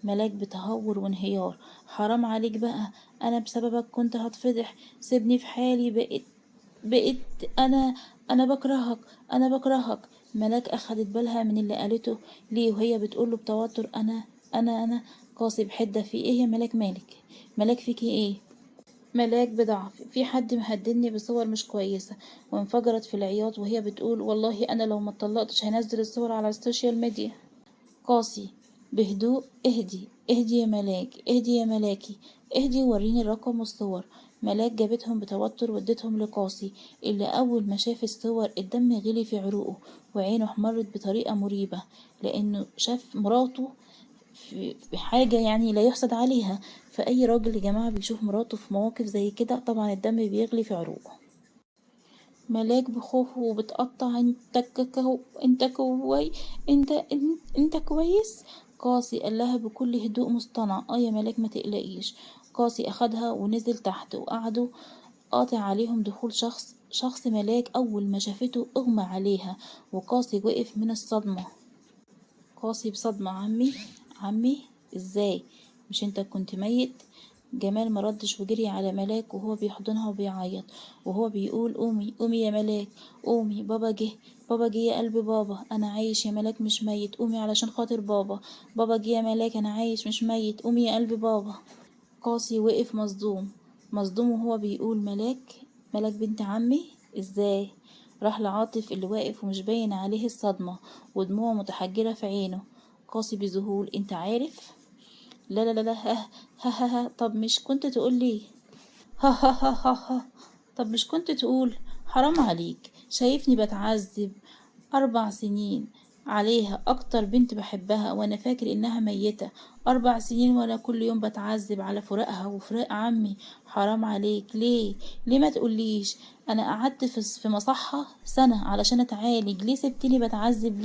ملاك بتهور وانهيار. حرام عليك بقى، انا بسببك كنت هتفضح. سيبني في حالي. بقيت انا بكرهك، ملاك اخدت بالها من اللي قالته ليه وهي بتقوله بتوتر انا قاسي بحدة. في ايه يا ملاك؟ ملاك فيكي ايه؟ ملاك بضعف. في حد مهددني بصور مش كويسة، وانفجرت في العياط وهي بتقول والله انا لو ما اتطلقتش هنزل الصور على السوشيال ميديا. قاسي بهدوء اهدي يا ملاك، اهدي يا ملاكي، اهدي ووريني الرقم والصور. ملاك جابتهم بتوتر وادتهم لقاسي، اللي اول ما شاف الصور الدم غلي في عروقه وعينه احمرت بطريقة مريبة، لانه شاف مراته في حاجة يعني لا يحسد عليها. فأي راجل يا جماعة بيشوف مراته في مواقف زي كده طبعا الدم بيغلي في عروقه. ملاك بخوفه وبتقطع انت كوي انت كويس. قاسي قال لها بكل هدوء مصطنع يا ملاك ما تقلقيش. قاسي اخدها ونزل تحت وقعدوا قاطع عليهم دخول شخص. ملاك اول ما شافته اغمى عليها وقاسي وقف من الصدمة. قاسي بصدمة عمي ازاي؟ مش انت كنت ميت؟ جمال مردش وجري على ملاك وهو بيحضنها وبيعيط وهو بيقول قومي يا ملاك، قومي، بابا جه يا قلبي، بابا انا عايش يا ملاك مش ميت، قومي علشان خاطر بابا جه يا ملاك، انا عايش مش ميت، قومي يا قلبي بابا. قاسي وقف مصدوم وهو بيقول ملاك بنت عمي ازاي؟ راح لعاطف اللي واقف ومش باين عليه الصدمة ودموعه متحجرة في عينه. قاسي بذهول انت عارف؟ لا لا لا لا طب مش كنت تقول لي؟ طب مش كنت تقول؟ حرام عليك، شايفني بتعذب 4 سنين، عليها أكتر بنت بحبها وأنا فاكر إنها ميتة 4 سنين، وأنا كل يوم بتعذب على فراقها وفراق عمي. حرام عليك، ليه ما تقوليش؟ أنا قعدت في مصحة سنة علشان أتعالج، ليه سبتني بتعذب؟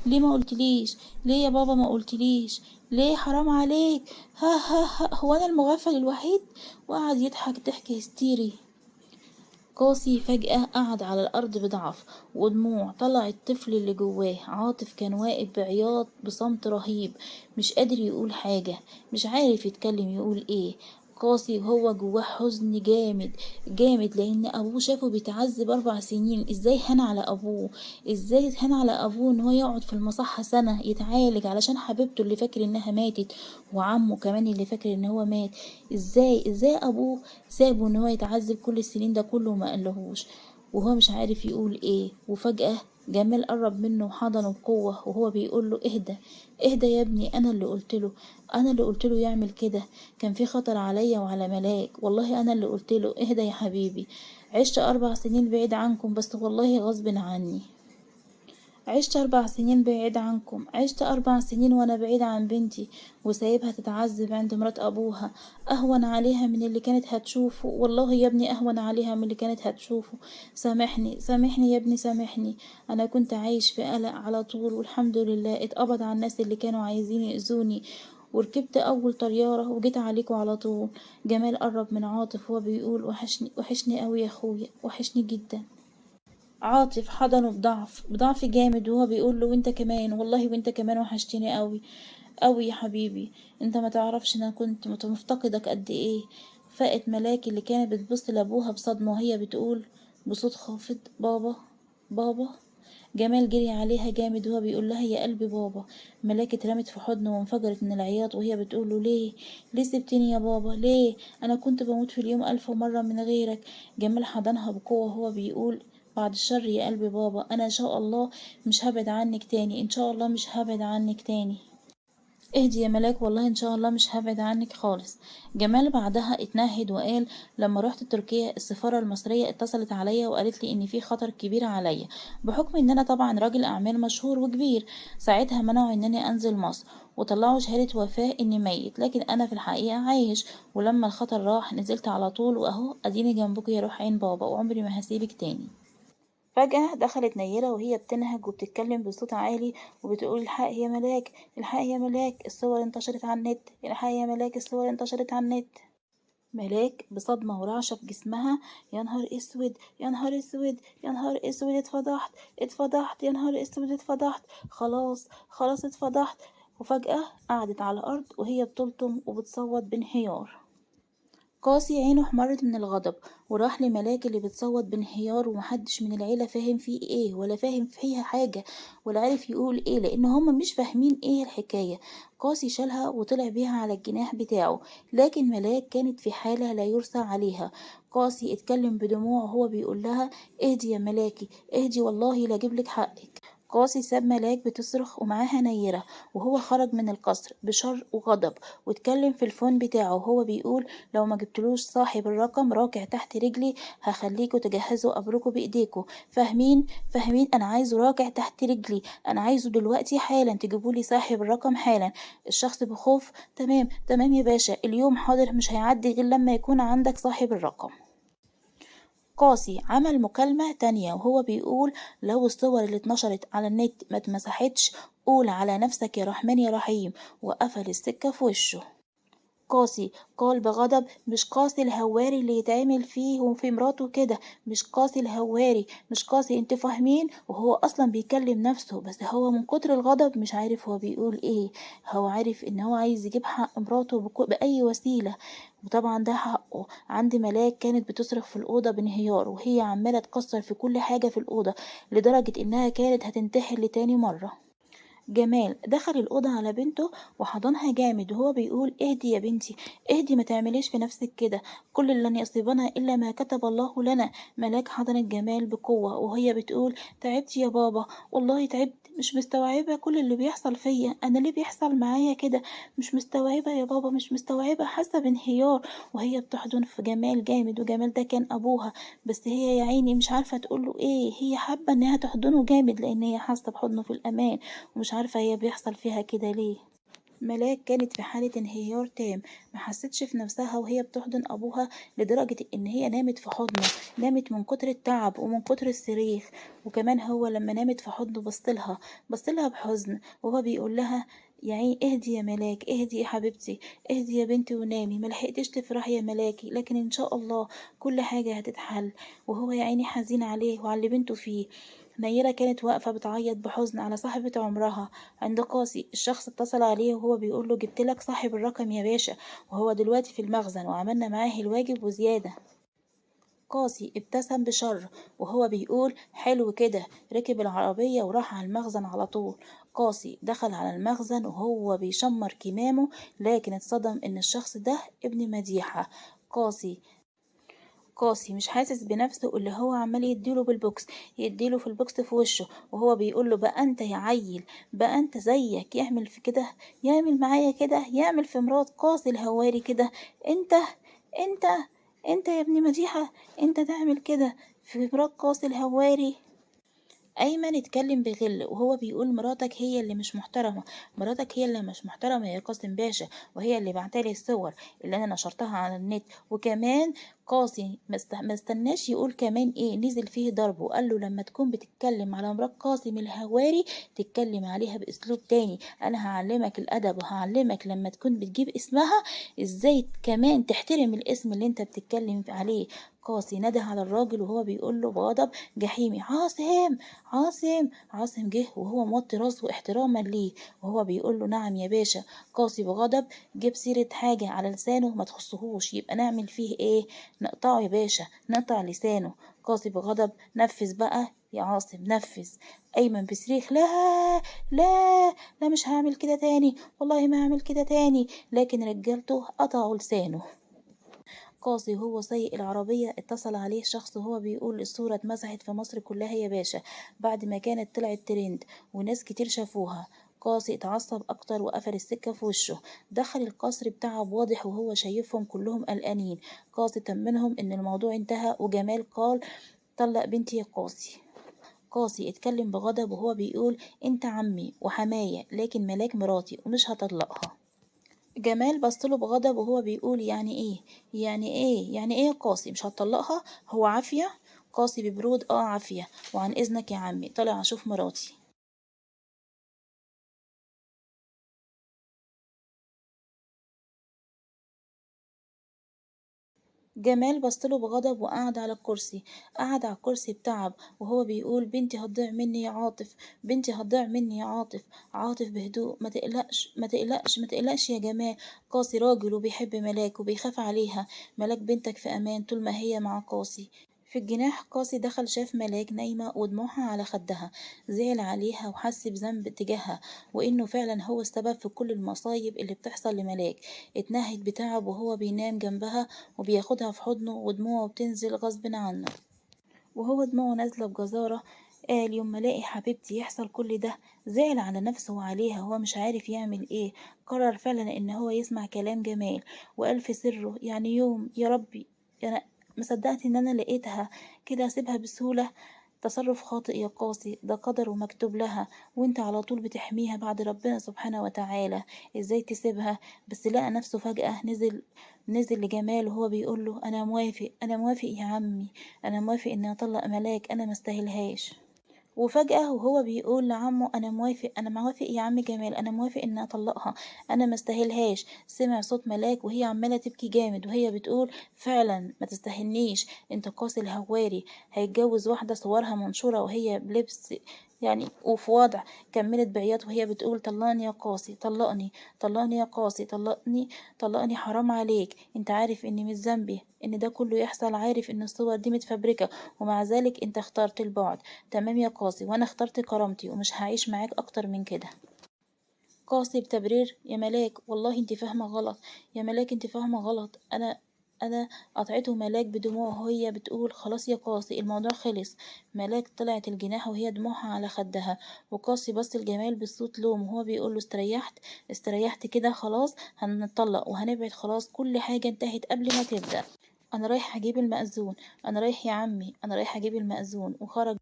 ليه ما قلتليش؟ ليه يا بابا ما قلتليش؟ ليه؟ حرام عليك. ها ها ها، هو أنا المغفل الوحيد؟ وقعد يضحك ضحك هستيري. قاسي فجأة قعد على الأرض بضعف ودموع طلع الطفل اللي جواه. عاطف كان واقف بعياط بصمت رهيب، مش قادر يقول حاجة، مش عارف يتكلم يقول ايه. قاسي وهو جواه حزن جامد جامد، لأن أبوه شافه بيتعذب 4 سنين. ازاي هان على أبوه؟ ازاي هان على أبوه إن هو يقعد في المصحة سنة يتعالج علشان حبيبته اللي فاكر إنها ماتت، وعمه كمان اللي فاكر إن هو مات؟ ازاي أبوه سابه ان هو يتعذب كل السنين ده كله وما قالهوش، وهو مش عارف يقول ايه؟ وفجأة جمال قرب منه وحضنه بقوة وهو بيقول له اهدى، اهدى يا ابني، انا اللي قلت له يعمل كده، كان في خطر عليا وعلى ملاك، والله انا اللي قلت له اهدى يا حبيبي. عشت 4 سنين بعيد عنكم بس والله غصب عني. عشت 4 سنين بعيد عنكم، عشت 4 سنين وانا بعيد عن بنتي وسايبها تتعذب عند مرات ابوها. اهون عليها من اللي كانت هتشوفه، والله يا ابني اهون عليها من اللي كانت هتشوفه. سامحني سامحني يا ابني سامحني، انا كنت عايش في قلق على طول، والحمد لله اتقبض على الناس اللي كانوا عايزين يأذوني، وركبت اول طيارة وجيت عليكوا على طول. جمال قرب من عاطف وهو بيقول وحشني وحشني قوي يا اخويا، وحشني جدا. عاطف حضنه بضعف جامد وهو بيقول له وانت كمان، والله وانت كمان وحشتني قوي قوي يا حبيبي، انت ما تعرفش انا كنت مفتقدك قد ايه. فاقت ملاك اللي كانت بتبص لابوها بصدمة وهي بتقول بصوت خافت بابا، بابا. جمال جري عليها جامد وهو بيقول لها يا قلبي بابا. ملاك اترمت في حضنه وانفجرت من العياط وهي بتقول له ليه سبتني يا بابا؟ ليه؟ انا كنت بموت في اليوم 1000 مرة من غيرك. جمال حضنها بقوة وهو بيقول بعد الشر يا قلبي بابا، انا ان شاء الله مش هبعد عنك تاني، ان شاء الله مش هبعد عنك تاني. اهدي يا ملاك، والله ان شاء الله مش هبعد عنك خالص. جمال بعدها اتنهد وقال لما رحت تركيا السفارة المصرية اتصلت عليا وقالت لي ان في خطر كبير عليا، بحكم ان انا طبعا راجل اعمال مشهور وكبير. ساعتها منعوا انني انزل مصر وطلعوا شهادة وفاة اني ميت، لكن انا في الحقيقة عايش. ولما الخطر راح نزلت على طول، واهو اديني جنبك يا روح عين بابا، وعمري ما هسيبك تاني. فجأة دخلت نيرة وهي بتنهج وبتتكلم بصوت عالي وبتقول الحق يا ملاك، الحق يا ملاك، الصور انتشرت على النت، الحق يا ملاك، الصور انتشرت على النت. ملاك بصدمة ورعشة في جسمها، يا نهار اسود يا نهار اسود يا نهار اسود، اتفضحت اتفضحت يا نهار اسود اتفضحت، خلاص خلاص اتفضحت. وفجأة قعدت على الأرض وهي بتلطم وبتصوت بانهيار. قاسي عينه احمرت من الغضب وراح لملاك اللي بتصوت بانهيار، ومحدش من العيلة فاهم فيه ايه ولا فاهم فيها حاجة ولا عارف يقول ايه، لان هما مش فاهمين ايه الحكاية. قاسي شالها وطلع بيها على الجناح بتاعه، لكن ملاك كانت في حالة لا يرثى عليها. قاسي اتكلم بدموع وهو بيقول لها اهدي يا ملاكي، اهدي والله لا اجيبلك حقك. قاسي ساب ملاك بتصرخ ومعاها نيرة، وهو خرج من القصر بشر وغضب، واتكلم في الفون بتاعه وهو بيقول لو ما جبتلوش صاحب الرقم راكع تحت رجلي هخليكوا تجهزوا قبركوا بايديكوا. فاهمين، انا عايزه راكع تحت رجلي، انا عايزه دلوقتي حالا تجيبولي صاحب الرقم حالا. الشخص بخوف تمام تمام يا باشا، اليوم حاضر، مش هيعدي غير لما يكون عندك صاحب الرقم. قاسي عمل مكالمة تانية وهو بيقول لو الصور اللي اتنشرت على النت ما اتمسحتش قول على نفسك يا رحمن يا رحيم، وقفل السكة في وشه. قاسي قال بغضب مش قاسي الهواري اللي يتعمل فيه وفي مراته كده، مش قاسي الهواري، مش قاسي، انت فاهمين؟ وهو اصلا بيكلم نفسه بس هو من كتر الغضب مش عارف هو بيقول ايه. هو عارف ان هو عايز يجيب حق مراته بأي وسيلة، وطبعا ده حقه. عند ملاك كانت بتصرخ في الأوضة بانهيار وهي عمالة تكسر في كل حاجة في الأوضة لدرجة انها كانت هتنتحر لتاني مرة. جمال دخل الأوضة على بنته وحضنها جامد وهو بيقول اهدي يا بنتي، اهدي، ما تعمليش في نفسك كده، كل لن يصيبنا إلا ما كتب الله لنا. ملاك حضنت جمال بقوة وهي بتقول تعبت يا بابا، والله تعبت، مش مستوعبة كل اللي بيحصل فيا، أنا ليه بيحصل معايا كده؟ مش مستوعبة يا بابا، مش مستوعبة، حاسة بانهيار. وهي بتحضن في جمال جامد، وجمال ده كان أبوها، بس هي يا عيني مش عارفة تقوله إيه. هي حابة إنها تحضنه جامد لأن هي حاسة بحضنه في الأمان، ومش عارفة هي بيحصل فيها كده ليه. ملاك كانت في حالة انهيار تام، ما حستش في نفسها وهي بتحضن أبوها، لدرجة إن هي نامت في حضنه، نامت من كتر التعب ومن كتر الصريخ. وكمان هو لما نامت في حضنه بصلها بحزن، وهو بيقول لها يا عين اهدي يا ملاك، اهدي يا حبيبتي، اهدي يا بنتي ونامي، ملحقتش تفرحي يا ملاكي، لكن ان شاء الله كل حاجة هتتحل. وهو يا عيني حزين عليه وعلى اللي بنته فيه. نيرة كانت واقفة بتعيط بحزن على صاحبة عمرها عند قاسي. الشخص اتصل عليه وهو بيقول له جبتلك صاحب الرقم يا باشا، وهو دلوقتي في المخزن وعملنا معاه الواجب وزيادة. قاسي ابتسم بشر وهو بيقول حلو كده، ركب العربية وراح على المخزن على طول. قاسي دخل على المخزن وهو بيشمر كمامه، لكن اتصدم ان الشخص ده ابن مديحة. قاسي قاسي مش حاسس بنفسه، اللي هو عمال يديله بالبوكس، يديله في البوكس في وشه، وهو بيقول له بقى انت يا عيل، بقى انت زيك يعمل في كده، يعمل معايا كده، يعمل في مرات قاسي الهواري كده. انت انت انت يا ابن مديحة، انت تعمل كده في مرات قاسي الهواري. أيمن اتكلم بغل وهو بيقول مراتك هي اللي مش محترمة، مراتك هي اللي مش محترمة يا قاسم باشا، وهي اللي بعتلي الصور اللي أنا نشرتها على النت. وكمان قاسم ما استناش يقول كمان ايه، نزل فيه ضربه وقال له لما تكون بتتكلم على مرات قاسم الهواري تتكلم عليها بأسلوب تاني، أنا هعلمك الأدب وهعلمك لما تكون بتجيب اسمها ازاي كمان تحترم الاسم اللي انت بتتكلم عليه. قاسي نده على الراجل وهو بيقول له بغضب جحيمي عاصم. عاصم جه وهو موطي راسه احتراما ليه، وهو بيقول له نعم يا باشا. قاسي بغضب جاب سيرة حاجة على لسانه ما تخصهوش، يبقى نعمل فيه ايه؟ نقطعه يا باشا، نقطع لسانه. قاسي بغضب نفذ بقى يا عاصم نفذ. ايمن بصريخ لا لا مش هعمل كده تاني، والله ما هعمل كده تاني، لكن رجالته قطعوا لسانه. قاسي وهو سايق العربية اتصل عليه شخص وهو بيقول الصورة اتمسحت في مصر كلها يا باشا، بعد ما كانت طلعت ترند وناس كتير شافوها. قاسي اتعصب اكتر وقفل السكة في وشه، دخل القصر بتاعه واضح وهو شايفهم كلهم قلقانين. قاسي طمنهم ان الموضوع انتهى، وجمال قال طلق بنتي يا قاسي. قاسي اتكلم بغضب وهو بيقول انت عمي وحماية، لكن ملاك مراتي ومش هطلقها. جمال بصله بغضب وهو بيقول يعني ايه، يعني ايه يا قاسي مش هتطلقها؟ هو عافية؟ قاسي ببرود عافية، وعن اذنك يا عمي طالع اشوف مراتي. جمال بصله بغضب وقعد على الكرسي، قعد على الكرسي بتعب وهو بيقول بنتي هتضيع مني يا عاطف، بنتي هتضيع مني يا عاطف. عاطف بهدوء ما تقلقش ما تقلقش ما تقلقش يا جمال، قاسي راجل وبيحب ملاك وبيخاف عليها، ملاك بنتك في امان طول ما هي مع قاسي. في الجناح قاسي دخل شاف ملاك نايمة ودموعها على خدها، زعل عليها وحس بذنب تجاهها، وإنه فعلا هو السبب في كل المصايب اللي بتحصل لملاك. اتنهد بتعب وهو بينام جنبها وبياخدها في حضنه ودموعه بتنزل غصب عنه، وهو دموعه نازلة بجزارة. قال يوم ما الاقي حبيبتي يحصل كل ده. زعل على نفسه وعليها، هو مش عارف يعمل ايه. قرر فعلا ان هو يسمع كلام جمال، وقال في سره يعني يوم يا ربي انا مصدقت ان انا لقيتها كده اسيبها بسهولة؟ تصرف خاطئ يا قاسي، ده قدر ومكتوب لها، وانت على طول بتحميها بعد ربنا سبحانه وتعالى، ازاي تسيبها؟ بس لقى نفسه فجأة نزل لجمال وهو بيقول له انا موافق، انا موافق يا عمي، انا موافق اني اطلق ملاك، انا مستاهلهاش. وفجأة وهو بيقول لعمه أنا موافق، أنا موافق يا عم جمال، أنا موافق إن أطلقها، أنا مستاهلهاش، سمع صوت ملاك وهي عمالة تبكي جامد وهي بتقول فعلا ما تستاهلنيش، انت قاسي الهواري، هيتجوز واحدة صورها منشورة وهي بلبس يعني وفي وضع. كملت بعياط وهي بتقول طلقني يا قاسي، طلقني، طلقني يا قاسي، طلقني، طلقني، حرام عليك، انت عارف اني مش ذنبي ان ده كله يحصل، عارف ان الصور دي متفبركة، ومع ذلك انت اخترت البعد. تمام يا قاسي، وانا اخترت كرامتي ومش هعيش معاك اكتر من كده. قاسي بتبرير يا ملاك والله انت فاهمة غلط، يا ملاك انت فاهمة غلط، أنا قطعته ملاك بدموع وهي بتقول خلاص يا قاسي الموضوع خلص. ملاك طلعت الجناح وهي دموعها على خدها، وقاسي بص لجمال بصوت لوم وهو بيقول له استريحت؟ استريحت كده خلاص هنطلق وهنبعد خلاص، كل حاجة انتهت قبل ما تبدأ. أنا رايح أجيب المأذون، أنا رايح يا عمي، أنا رايح أجيب المأذون. وخرج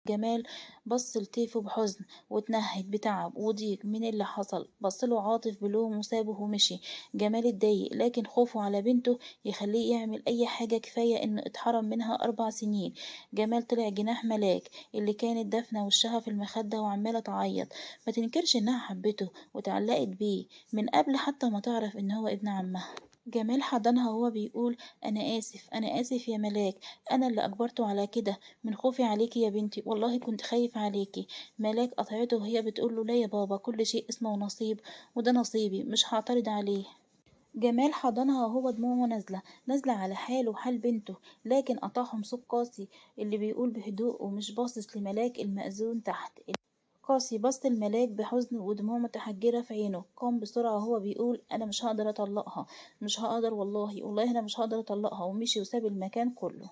جمال بص لطيفه بحزن واتنهد بتعب وضيق من اللي حصل. بصله عاطف بلوم وسابه ومشي. جمال اتضايق لكن خوفه على بنته يخليه يعمل اي حاجة، كفاية انه اتحرم منها 4 سنين. جمال طلع جناح ملاك اللي كانت دافنة وشها في المخدة وعمالة تعيط. ما تنكرش انها حبته وتعلقت بيه من قبل حتى ما تعرف ان هو ابن عمها. جمال حضنها وهو بيقول أنا آسف، أنا آسف يا ملاك، أنا اللي أجبرته على كده من خوفي عليكي يا بنتي، والله كنت خايف عليكي. ملاك قطعته وهي بتقول له لا يا بابا، كل شيء اسمه نصيب وده نصيبي مش هعترض عليه. جمال حضنها وهو دموعه نازلة على حاله وحال بنته، لكن قطعهم صوت قاسي اللي بيقول بهدوء ومش باصص لملاك المأذون تحت. قاسي بص الملاك بحزن ودموع متحجرة في عينه. قام بسرعة وهو بيقول أنا مش هقدر أطلقها، مش هقدر والله أنا مش هقدر أطلقها، ومشي وساب المكان كله.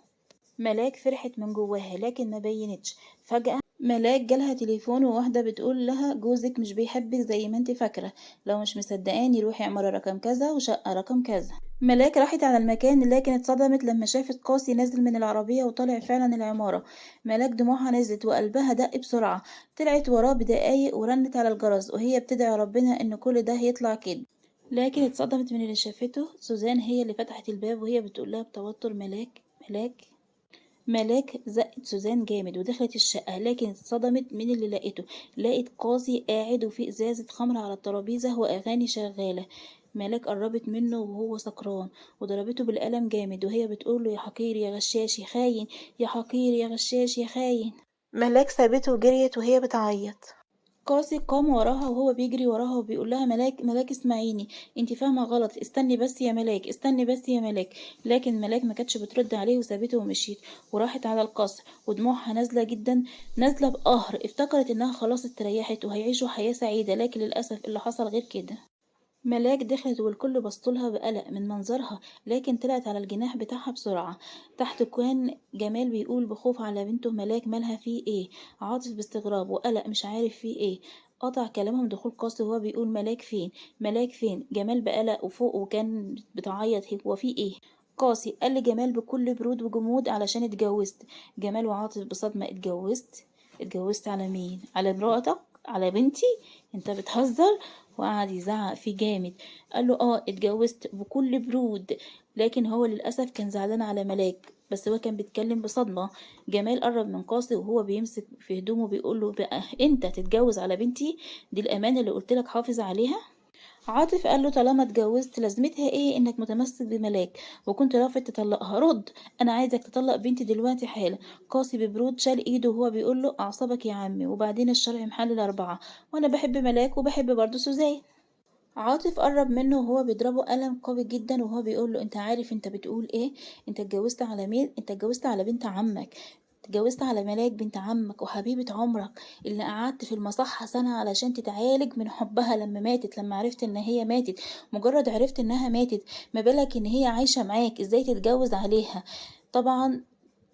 ملاك فرحت من جواها لكن ما بينتش. فجأة ملاك جالها تليفون وواحدة بتقول لها جوزك مش بيحبك زي ما انت فاكرة، لو مش مصدقاني روحي عمارة رقم كذا وشقة رقم كذا. ملاك راحت على المكان لكن اتصدمت لما شافت قاسي نازل من العربية وطالع فعلا العمارة. ملاك دموعها نزلت وقلبها دق بسرعة. طلعت وراه بدقايق ورنت على الجرس وهي بتدعي ربنا ان كل ده يطلع كده. لكن اتصدمت من اللي شافته. سوزان هي اللي فتحت الباب وهي بتقول لها بتوتر ملاك زقت سوزان جامد ودخلت الشقة، لكن اتصدمت من اللي لقيته. لقيت قاضي قاعد وفي ازازة خمر على الترابيزة واغاني شغالة. ملاك قربت منه وهو سكران وضربته بالقلم جامد وهي بتقوله يا حقير يا غشاش يا خاين، يا حقير يا غشاش يا خاين. ملاك سابته وجريت وهي بتعيط. قاسي قام وراها وهو بيجري وراها وبيقول لها ملاك ملاك اسمعيني، انت فاهمه غلط، استني بس يا ملاك، استني بس يا ملاك. لكن ملاك ما كانتش بترد عليه وسابته ومشيت وراحت على القصر ودموعها نازله جدا، نازله بقهر. افتكرت انها خلاص استريحت وهيعيشوا حياه سعيده، لكن للاسف اللي حصل غير كده. ملاك دخلت والكل بصلها بقلق من منظرها، لكن طلعت على الجناح بتاعها بسرعة. تحت كان جمال بيقول بخوف على بنته ملاك مالها فيه ايه. عاطف باستغراب وقلق مش عارف فيه ايه. قطع كلامهم دخول قاسي وهو بيقول ملاك فين، ملاك فين. جمال بقلق وفوق وكان بتعيط هو فيه ايه. قاسي قال لجمال بكل برود وجمود علشان اتجوزت. جمال وعاطف بصدمة اتجوزت؟ اتجوزت على مين؟ على مراتك؟ على بنتي؟ انت بتهزر؟ وقعد يزعق فيه جامد. قال له اه اتجوزت بكل برود، لكن هو للأسف كان زعلان على ملاك بس هو كان بيتكلم بصدمة. جمال قرب من قاسي وهو بيمسك في هدومه بيقول له بقى انت تتجوز على بنتي؟ دي الأمانة اللي قلتلك حافظ عليها. عاطف قال له طالما اتجوزت لازمتها ايه انك متمسك بملاك وكنت رافض تطلقها؟ رد، انا عايزك تطلق بنتي دلوقتي حالا. قاسي ببرود شال ايده وهو بيقول له اعصابك يا عمي، وبعدين الشرع محل 4، وانا بحب ملاك وبحب برضه سوزان. عاطف قرب منه وهو بيضربه قلم قوي جدا وهو بيقول له انت عارف انت بتقول ايه؟ انت اتجوزت على مين؟ انت اتجوزت على بنت عمك، اتجوزت على ملاك بنت عمك وحبيبة عمرك اللي قعدت في المصحة سنة علشان تتعالج من حبها لما ماتت. لما عرفت ان هي ماتت، مجرد عرفت انها ماتت، ما بالك ان هي عايشة معاك، ازاي تتجوز عليها؟ طبعا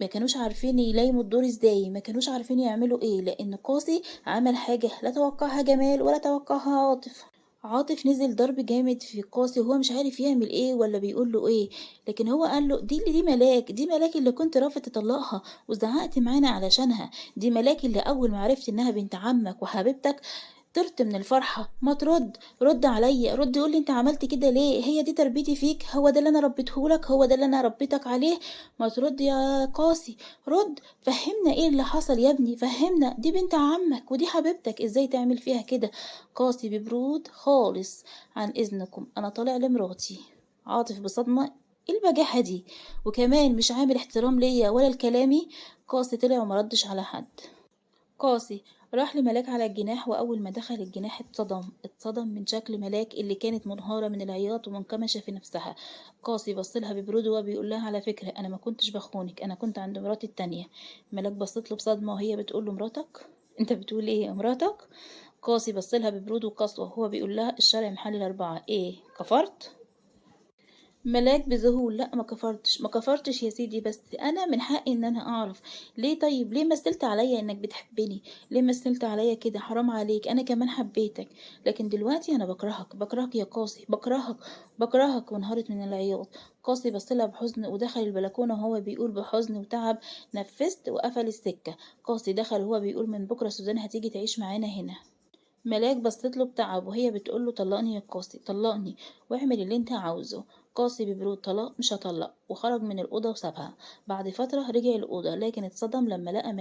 ما كانوش عارفين يلايموا الدور ازاي، ما كانوش عارفين يعملوا ايه، لان قاسي عمل حاجة لا توقعها جمال ولا توقعها عاطف. عاطف نزل ضرب جامد في قاسي وهو مش عارف يعمل ايه ولا بيقول له ايه، لكن هو قال له دي ملاك، دي ملاك اللي كنت رافض تطلقها وزعقت معانا علشانها، دي ملاك اللي اول ما عرفت انها بنت عمك وحبيبتك طرت من الفرحة. ما ترد، رد عليا، رد قولي انت عملت كده ليه؟ هي دي تربيتي فيك؟ هو ده اللي انا ربيتهولك؟ هو ده اللي انا ربيتك عليه؟ ما ترد يا قاسي، رد، فهمنا ايه اللي حصل يا ابني، فهمنا، دي بنت عمك ودي حبيبتك، ازاي تعمل فيها كده؟ قاسي ببرود خالص عن اذنكم انا طالع لمراتي. عاطف بصدمة ايه البجاحة دي، وكمان مش عامل احترام ليا ولا لكلامي. قاسي طلع ومردش على حد. قاسي راح لملاك على الجناح وأول ما دخل الجناح اتصدم من شكل ملاك اللي كانت منهارة من العياط ومنكمشة في نفسها. قاسي بصلها ببرود وهو بيقول لها على فكرة أنا ما كنتش بخونك، أنا كنت عند مراتي التانية. ملاك بصت له بصدمة وهي بتقول له مراتك؟ أنت بتقول إيه مراتك؟ قاسي بصلها ببرود وقسوة وهو بيقول لها الشرع محل 4، إيه كفرت؟ ملاك بذهول: لأ، ما كفرتش يا سيدي، بس أنا من حقي إن أنا أعرف. ليه طيب؟ ليه مثلت عليا إنك بتحبني؟ ليه مثلت عليا كده؟ حرام عليك، أنا كمان حبيتك، لكن دلوقتي أنا بكرهك، بكرهك يا قاسي، بكرهك، بكرهك. وانهارت من العياط. قاسي بصلها بحزن ودخل البلكونة وهو بيقول بحزن وتعب: نفذت وقفل السكة. قاسي دخل وهو بيقول: من بكرة سوزان هتيجي تعيش معانا هنا. ملاك بصت له بتعب وهي بتقول له: طلقني يا قاسي، طلقني واعمل اللي انت عاوزه. قاسي ببرود: طلاق مش هطلق، وخرج من الأوضة وسابها. بعد فترة رجع الأوضة لكن اتصدم لما لقى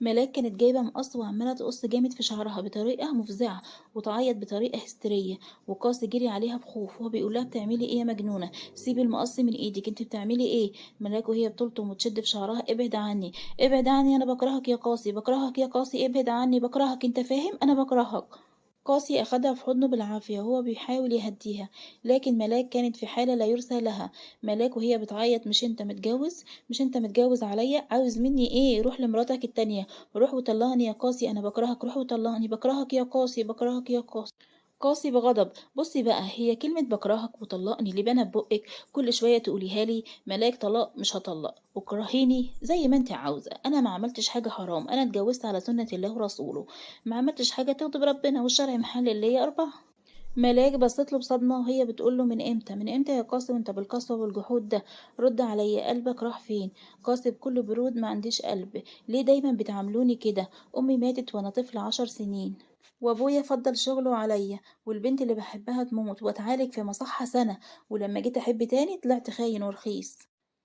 ملاك كانت جايبة مقص وعمالة تقص جامد في شعرها بطريقة مفزعة وتعيط بطريقة هستيرية. وقاسي جري عليها بخوف وهو بيقول لها: بتعملي ايه يا مجنونة؟ سيبي المقص من ايدك، انت بتعملي ايه؟ ملاك وهي بتلطم وتشد في شعرها: ابعد عني، ابعد عني، انا بكرهك يا قاسي، بكرهك يا قاسي، ابعد عني، بكرهك، انت فاهم؟ انا بكرهك. قاسي أخدها في حضنه بالعافية وهو بيحاول يهديها، لكن ملاك كانت في حالة لا يرثى لها. ملاك وهي بتعيط: مش انت متجوز؟ مش انت متجوز عليا؟ عاوز مني ايه؟ روح لمراتك التانية، روح وطلقني يا قاسي، انا بكرهك، روح وطلقني، بكرهك يا قاسي، بكرهك يا قاسي. قاسي بغضب: بصي بقى، هي كلمة بكرهك وطلقني اللي بنا ببقك كل شوية تقوليها لي؟ ملاك طلاق مش هطلق، وكرهيني زي ما انت عاوزة، انا ما عملتش حاجة حرام، انا اتجوزت على سنة الله ورسوله، ما عملتش حاجة تغضب ربنا والشرع محل ليا أربعة. ملاك بصت له بصدمة وهي بتقول له: من امتى، من امتى يا قاسم انت بالقسوة والجحود ده؟ رد عليا، قلبك راح فين؟ قاسم بكل برود: ما عنديش قلب. ليه دايما بتعاملوني كده؟ امي ماتت وانا طفل 10 سنين، وابويا فضل شغله عليا، والبنت اللي بحبها تموت واتعالج في مصحة سنة، ولما جيت احب تاني طلعت خاين ورخيص.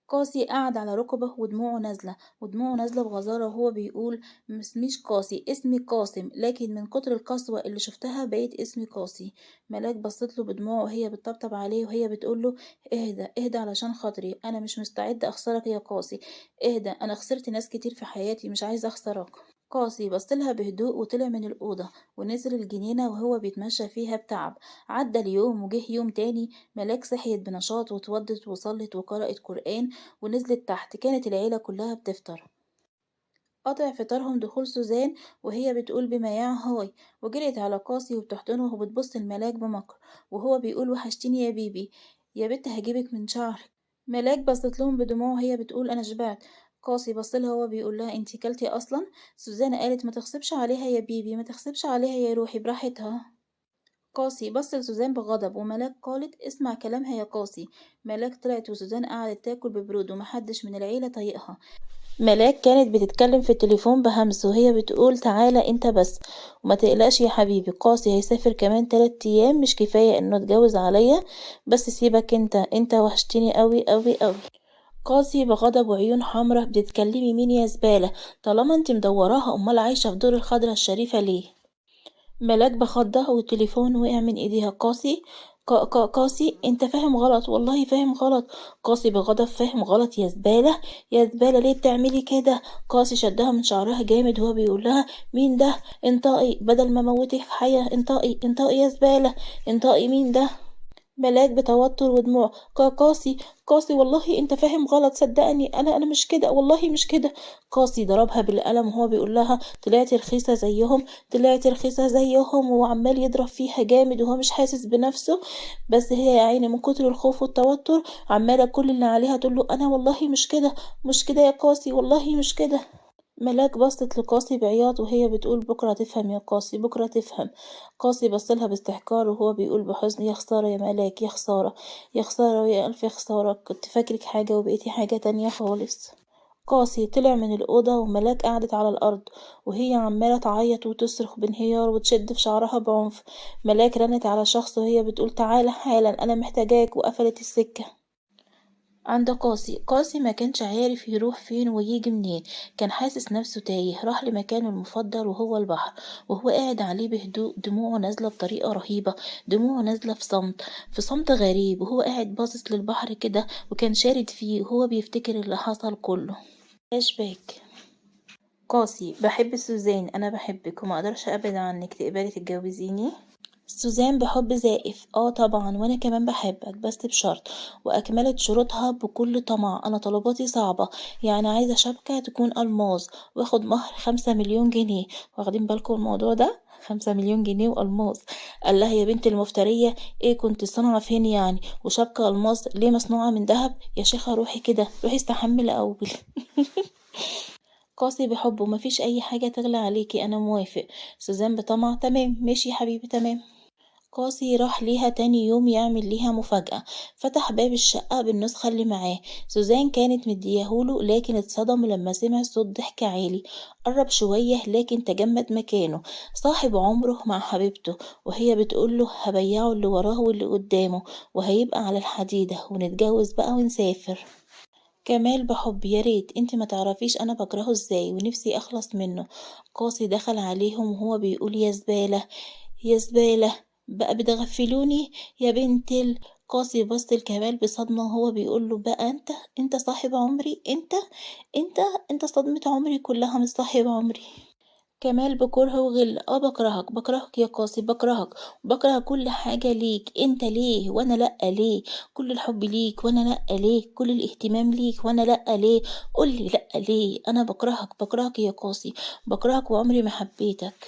قاسي قعد على ركبه ودموعه نازلة، ودموعه نازلة بغزارة وهو بيقول: مسميش قاسي، اسمي قاسم، لكن من كتر القسوة اللي شفتها بقيت اسمي قاسي. ملاك بصت له بدموع وهي بتطبطب عليه وهي بتقول له: اهدى اهدى علشان خاطري، انا مش مستعدة اخسرك يا قاسي، اهدى، انا خسرت ناس كتير في حياتي، مش عايزة اخسرك. قاسي بصلها بهدوء وطلع من الأوضة ونزل الجنينة وهو بيتمشى فيها بتعب. عدى اليوم وجه يوم تاني. ملاك صحيت بنشاط واتوضت وصلت وقرأت قرآن ونزلت تحت. كانت العيلة كلها بتفطر. قطع فطارهم دخول سوزان وهي بتقول بمياع هاي، وجريت على قاسي وبتحضنه وبتبص الملاك بمكر وهو بيقول: وحشتيني يا بيبي، يا بنت هجيبك من شعرك. ملاك بصت لهم بدموع وهي بتقول: انا شبعت. قاسي بصلها وهو بيقول لها: انتي كلتي اصلا؟ سوزان قالت: ما تغصبش عليها يا بيبي، ما تغصبش عليها يا روحي، براحتها. قاسي بص لسوزان بغضب وملاك قالت: اسمع كلامها يا قاسي. ملاك طلعت وسوزان قعدت تاكل ببرود ومحدش من العيلة طايقها. ملاك كانت بتتكلم في التليفون بهمس وهي بتقول: تعالى انت بس وما تقلقش يا حبيبي، قاسي هيسافر كمان 3 ايام، مش كفاية انه اتجوز عليا؟ بس سيبك انت وحشتني قوي قوي قوي. قاسي بغضب وعيون حمرا: بتتكلمي مين يا زبالة؟ طالما انت مدوراها امال عايشة في دور الخضرة الشريفة ليه؟ ملاك بخضها والتليفون وقع من ايديها. قاسي، قاسي انت فاهم غلط، والله فاهم غلط. قاسي بغضب: فاهم غلط يا زبالة؟ يا زبالة ليه بتعملي كده؟ قاسي شدها من شعرها جامد وهو بيقول لها: مين ده؟ انطقي بدل ما موتك في حياة، انطقي انطقي يا زبالة، انطقي، مين ده؟ ملاك بتوتر ودموع: قاسي، قاسي والله انت فاهم غلط، صدقني انا مش كده، والله مش كده. قاسي ضربها بالقلم وهو بيقول لها: طلعتي رخيصة زيهم، طلعتي رخيصة زيهم، وعمال يضرب فيها جامد وهو مش حاسس بنفسه. بس هي يا عيني من كتر الخوف والتوتر عمالة كل اللي عليها تقول له: انا والله مش كده، مش كده يا قاسي، والله مش كده. ملاك بصت لقاسي بعياط وهي بتقول: بكرة تفهم يا قاسي، بكرة تفهم. قاسي بصلها باستحقار وهو بيقول بحزن: يا خسارة يا ملاك، يا خسارة، يا خسارة ويا ألف خسارة، كنت فاكرك حاجة وبقيتي حاجة تانية خالص. قاسي طلع من الأوضة وملاك قعدت على الأرض وهي عمالة تعيط وتصرخ بانهيار وتشد في شعرها بعنف. ملاك رنت على شخص وهي بتقول: تعالى حالا أنا محتاجاك، وقفلت السكة. عند قاسي ما كانش عارف يروح فين ويجي منين، كان حاسس نفسه تايه. راح لمكانه المفضل وهو البحر، وهو قاعد عليه بهدوء، دموعه نازلة بطريقة رهيبة، دموعه نازلة في صمت، في صمت غريب، وهو قاعد باصص للبحر كده وكان شارد فيه وهو بيفتكر اللي حصل كله. فلاش باك. قاسي: بحب سوزان، انا بحبك وما اقدرش ابعد عنك، تقبلي تتجوزيني؟ سوزان بحب زائف، طبعا وانا كمان بحبك بس بشرط. واكملت شروطها بكل طمع. انا طلباتي صعبة، يعني عايزة شبكة تكون الماظ، واخد مهر 5 مليون جنيه. واخدين بالكم الموضوع ده؟ 5 مليون جنيه والماظ. قال لها يا بنت المفترية، ايه كنت صنعة فين يعني؟ وشبكة الماظ ليه مصنوعة من ذهب؟ يا شيخة روحي كده، روحي استحمي الاول. قاسي بحبه، مفيش اي حاجة تغلى عليكي، انا موافق. سوزان بطمع، تمام ماشي يا حبيبي تمام. قاسي راح ليها تاني يوم يعمل ليها مفاجأة. فتح باب الشقة بالنسخة اللي معاه. سوزان كانت مديهوله، لكن اتصدم لما سمع صوت ضحك عالي. قرب شوية لكن تجمد مكانه. صاحب عمره مع حبيبته، وهي بتقوله هبيعه اللي وراه واللي قدامه، وهيبقى على الحديدة، ونتجوز بقى ونسافر. كمال بحب، يا ريت انت ما تعرفيش انا بكرهه ازاي ونفسي اخلص منه. قاسي دخل عليهم وهو بيقول يا زبالة، يا زبالة، بقى بتغفلوني يا بنت قاسي بص لكمال بصدمة وهو بيقول له بقى انت صاحب عمري، انت انت صدمة عمري كلها مش صاحب عمري. كمال بكره وغل، بكرهك يا قاسي، بكره كل حاجة ليك، انت ليه وانا لأ ليه؟ كل الحب ليك وانا لأ ليه؟ كل الاهتمام ليك وانا لأ ليه؟ قولي لأ ليه؟ انا بكرهك يا قاسي، بكرهك وعمري ما حبيتك.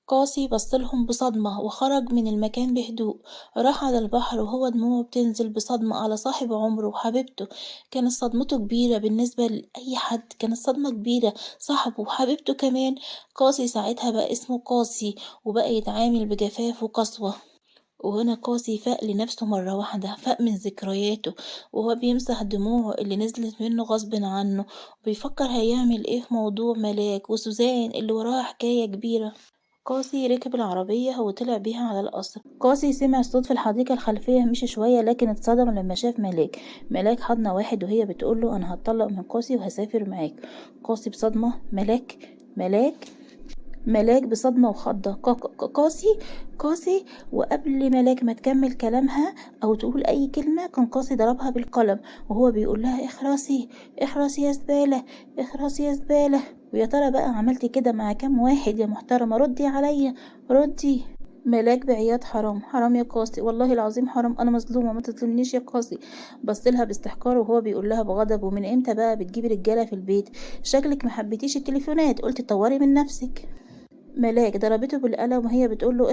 قاسي بصلهم بصدمة وخرج من المكان بهدوء. راح على البحر وهو دموعه بتنزل بصدمة على صاحب عمره وحبيبته. كانت صدمته كبيرة بالنسبة لأي حد، كانت صدمة كبيرة، صاحبه وحبيبته كمان. قاسي ساعتها بقى اسمه قاسي، وبقى يتعامل بجفاف وقسوة. وهنا قاسي فاق لنفسه مرة واحدة، فاق من ذكرياته وهو بيمسح دموعه اللي نزلت منه غصب عنه، وبيفكر هيعمل ايه في موضوع ملاك وسوزان اللي وراها حكاية كبيرة. قاسي ركب العربية وطلع بيها على القصر. قاسي سمع صوت في الحديقة الخلفية، مشي شوية لكن اتصدم لما شاف ملاك. ملاك حضن واحد وهي بتقوله أنا هتطلق من قاسي وهسافر معاك. قاسي بصدمة، ملاك ملاك بصدمة وخضة. قاسي. وقبل ملاك ما تكمل كلامها أو تقول أي كلمة كان قاسي ضربها بالقلم وهو بيقول لها اخرسي يا زبالة، اخرسي يا زبالة. ويا ترى بقى عملتي كده مع كام واحد يا محترمة؟ ردي عليا، ردي. ملاك بعياط، حرام يا قاسي، والله العظيم حرام، انا مظلومه ما تظلمنيش يا قاسي. بصلها باستحقار وهو بيقول لها بغضب ومن امتى بقى بتجيبي رجاله في البيت؟ شكلك ما حبيتيش التليفونات، قلت تطوري من نفسك. ملاك ضربته بالقلم وهي بتقول له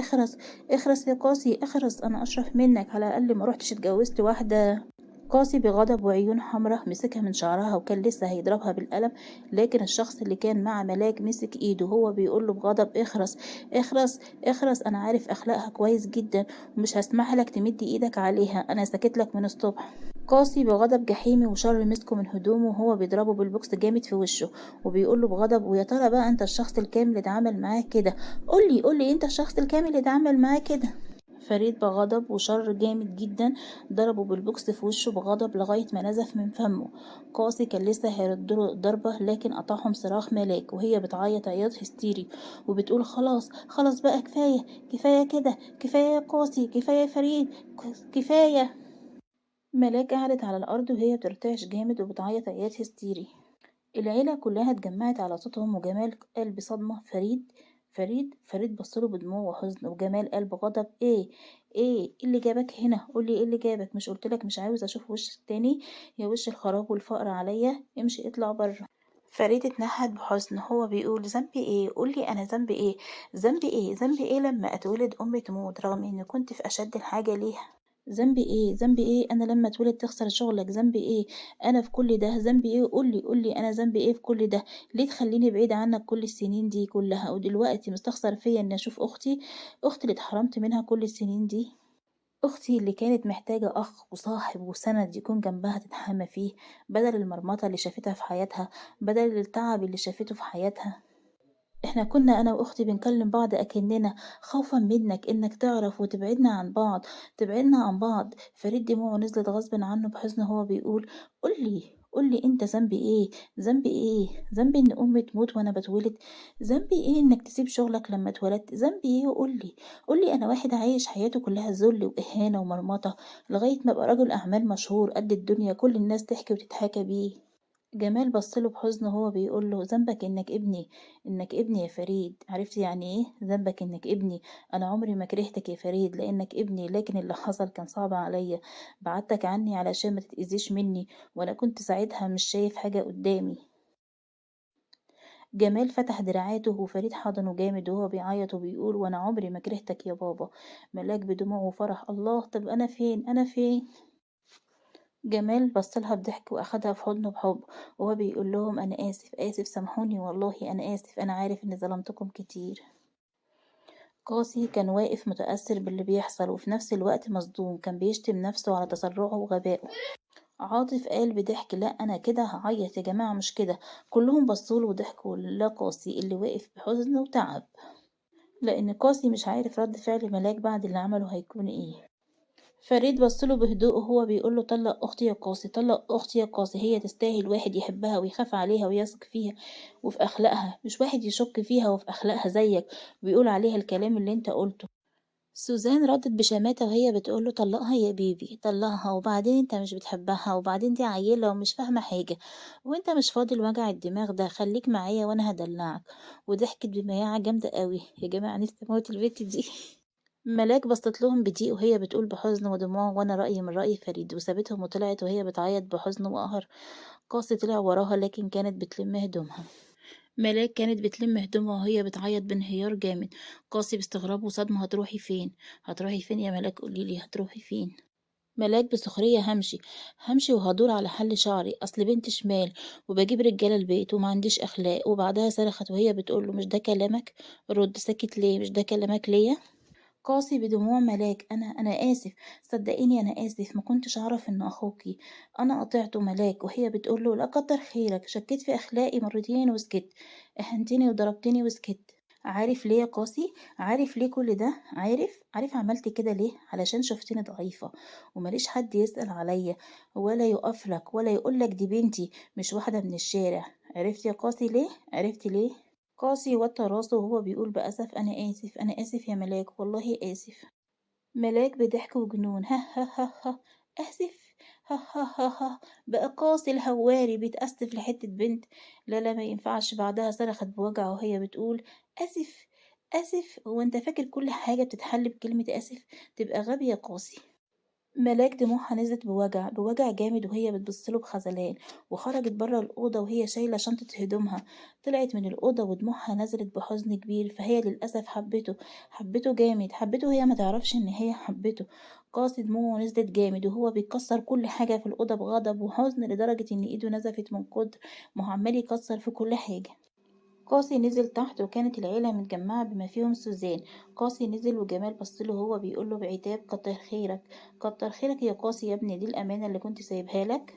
اخرس يا قاسي، اخرس، انا اشرف منك، على الاقل ما روحتش اتجوزت واحده. قاسي بغضب وعيون حمرة مسكها من شعرها وكان لسه هيضربها بالقلم، لكن الشخص اللي كان مع ملاك مسك ايده وهو بيقول له بغضب اخرس، انا عارف اخلاقها كويس جدا ومش هسمح لك تمد ايدك عليها، انا سكت لك من الصبح. قاسي بغضب جحيمي وشر مسكه من هدومه وهو بيضربه بالبوكس جامد في وشه وبيقول له بغضب ويا ترى بقى انت الشخص الكامل اللي اتعامل معاه كده؟ قولي انت الشخص الكامل اللي اتعامل معاه كده؟ فريد بغضب وشر جامد جدا ضربه بالبوكس في وشه بغضب لغاية ما نزف من فمه. قاسي كان لسه هيردله الضربة لكن قطعهم صراخ ملاك وهي بتعيط عياط هستيري وبتقول خلاص بقى كفاية كده، كفاية يا قاسي، كفاية يا فريد، كفاية. ملاك قعدت على الأرض وهي بترتعش جامد وبتعيط عياط هستيري. العيلة كلها اتجمعت على صوتهم وجمال قال بصدمة فريد بصله بدموع وحزن وجمال قال بغضب ايه اللي جابك هنا؟ قولي ايه اللي جابك؟ مش قلتلك مش عاوز اشوف وشك تاني؟ يا وش الخراب والفقر عليا، امشي اطلع بره. فريد اتنهد بحزن هو بيقول ذنبي ايه؟ قولي انا ذنبي ايه لما اتولد امي تموت رغم اني كنت في اشد الحاجة ليها؟ ذنبي ايه انا لما اتولد تخسر شغلك؟ ذنبي ايه انا في كل ده؟ ذنبي ايه؟ قولي انا ذنبي ايه في كل ده؟ ليه تخليني بعيد عنك كل السنين دي كلها ودلوقتي مستخسر فيا اني اشوف اختي اللي اتحرمت منها كل السنين دي؟ اختي اللي كانت محتاجة اخ وصاحب وسند يكون جنبها تتحامى فيه، بدل المرمطة اللي شافتها في حياتها، بدل التعب اللي شافته في حياتها. احنا كنا انا واختي بنكلم بعض اكننا خوفا منك انك تعرف وتبعدنا عن بعض، فريد دموعه نزلت غصب عنه بحزن هو بيقول قولي انت ذنبي ان امي تموت وانا بتولد؟ ذنبي ايه انك تسيب شغلك لما اتولدت؟ ذنبي ايه؟ قولي انا واحد عايش حياته كلها ذل واهانة ومرمطة لغاية ما ابقى رجل اعمال مشهور قد الدنيا كل الناس تحكي وتتحاكى بيه. جمال بصله بحزن وهو بيقول له: ذنبك إنك ابني، إنك ابني يا فريد. عرفت يعني إيه ذنبك إنك ابني؟ أنا عمري ما كرهتك يا فريد لإنك ابني، لكن اللي حصل كان صعب عليا. بعدتك عني علشان ما تتأذيش مني، وأنا كنت ساعتها مش شايف حاجة قدامي. جمال فتح دراعاته وفريد حضنه جامد وهو بيعيط وبيقول: وأنا عمري ما كرهتك يا بابا. ملاك بدموع وفرح: الله، طب أنا فين، أنا فين؟ جمال بصلها بضحك وأخدها في حضنه بحب وهو بيقول لهم: أنا آسف، آسف، سامحوني، والله أنا آسف، أنا عارف إني ظلمتكم كتير. قاسي كان واقف متأثر باللي بيحصل وفي نفس الوقت مصدوم، كان بيشتم نفسه على تسرعه وغبائه. عاطف قال بضحك: لا، أنا كده هعيط يا جماعة، مش كده. كلهم بصوله وضحكوا لا قاسي اللي واقف بحزن وتعب، لأن قاسي مش عارف رد فعل ملاك بعد اللي عمله هيكون إيه. فريد بصله بهدوء وهو بيقول له: طلق أختي يا قاسي، طلق أختي يا قاسي، هي تستاهل واحد يحبها ويخاف عليها ويثق فيها وفي أخلاقها، مش واحد يشك فيها وفي أخلاقها زيك ويقول عليها الكلام اللي انت قلته. سوزان ردت بشماتة وهي بتقول له: طلقها يا بيبي، طلقها، وبعدين انت مش بتحبها، وبعدين دي عيلة ومش فاهمة حاجة، وانت مش فاضل وجع الدماغ ده، خليك معايا وانا هدلعك. وضحكت بمياعة جامدة قوي. يا جماعة نفسي اموت البت دي. ملاك بصت لهم بضيق وهي بتقول بحزن ودموع: وانا رأيي من رأي فريد، وسابتهم وطلعت وهي بتعيط بحزن وقهر. قاسي طلع وراها لكن كانت بتلم هدومها. ملاك كانت بتلم هدومها وهي بتعيط بانهيار جامد. قاسي باستغراب وصدمة: هتروحي فين؟ هتروحي فين يا ملاك؟ قوليلي هتروحي فين؟ ملاك بسخرية: همشي، همشي وهدور على حل شعري، اصل بنت شمال وبجيب رجالة البيت وما عنديش اخلاق. وبعدها صرخت وهي بتقوله: مش ده كلامك؟ رد، ساكت ليه؟ مش ده كلامك ليا؟ قاسي بدموع: ملاك، أنا آسف، صدقيني أنا آسف، ما كنتش أعرف إنه أخوكي، أنا قطعته. ملاك وهي بتقوله: لا كتر خيرك، شكيت في أخلاقي مرتين وسكت، أهنتني وضربتني وسكت. عارف ليه يا قاسي؟ عارف ليه كل ده؟ عارف عملت كده ليه؟ علشان شفتني ضعيفة ومليش حد يسأل عليا ولا يقفلك ولا يقولك دي بنتي مش واحدة من الشارع. عرفت يا قاسي ليه؟ عرفت ليه؟ قاسي وطى راسه وهو بيقول بأسف: أنا آسف، أنا آسف يا ملاك، والله آسف. ملاك بضحك وجنون: ها ها ها ها، آسف، ها ها ها ها، بقى قاسي الهواري بيتأسف لحتة بنت؟ لا لا، ما ينفعش. بعدها صرخت بوجع وهي بتقول: آسف، آسف، هو أنت فاكر كل حاجة بتتحل بكلمة آسف؟ تبقى غبي يا قاسي. ملاك دموعها نزلت بوجع جامد وهي بتبصله بخذلان، وخرجت بره الأوضة وهي شايلة شنطة هدومها. طلعت من الأوضة ودموعها نزلت بحزن كبير، فهي للأسف حبته جامد، حبته وهي ما تعرفش إن هي حبته. قاسي دموعه نزلت جامد وهو بيكسر كل حاجة في الأوضة بغضب وحزن لدرجة إن إيده نزفت من كتر ما هو عمال يكسر في كل حاجة. قاسي نزل تحت وكانت العيلة متجمعة بما فيهم سوزان. قاسي نزل وجمال بصله وهو بيقوله بعتاب: كتر خيرك، كتر خيرك يا قاسي يا ابني، دي الأمانة اللي كنت سايبها لك.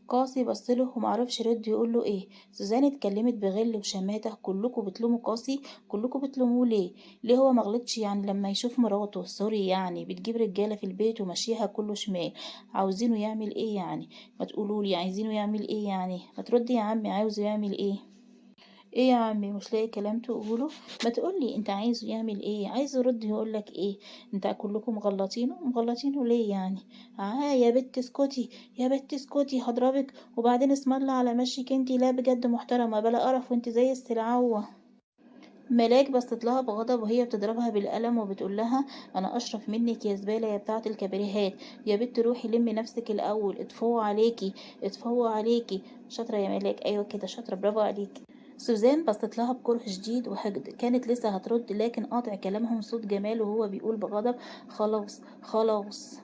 قاسي بصله ومعرفش رد يقوله ايه. سوزان اتكلمت بغل وشماتة: كلكم بتلوموا قاسي، كلكم بتلوموه ليه؟ ليه هو مغلطش يعني لما يشوف مراته سوري يعني بتجيب رجالة في البيت ومشيها كله شمال؟ عاوزينه يعمل ايه يعني؟ ما تقولولي عايزينه يعمل ايه يعني؟ ما تردي يا عمي، عاوزه يعمل ايه؟ ايه يا عمي، مش لاقي كلام تقوله؟ ما تقولي انت عايزه يعمل ايه، عايزه يرد يقولك ايه؟ انت كلكم مغلطينه ليه يعني؟ يا بت اسكتي، يا بت اسكتي هضربك، وبعدين اسم الله على مشيك انتي، لا بجد محترمه بلا قرف وانت زي السلعوه. ملاك بصت لها بغضب وهي بتضربها بالقلم وبتقول لها: انا اشرف منك يا زباله يا بتاعه الكباريهات، يا بنت روحي لمي نفسك الاول، اتفوق عليكي، اتفوق عليكي. شاطره يا ملاك، ايوه كده شاطره، برافو عليكي. سوزان بصت لها بكره شديد وحقد، كانت لسه هترد لكن قاطع كلامهم صوت جمال وهو بيقول بغضب: خلاص خلاص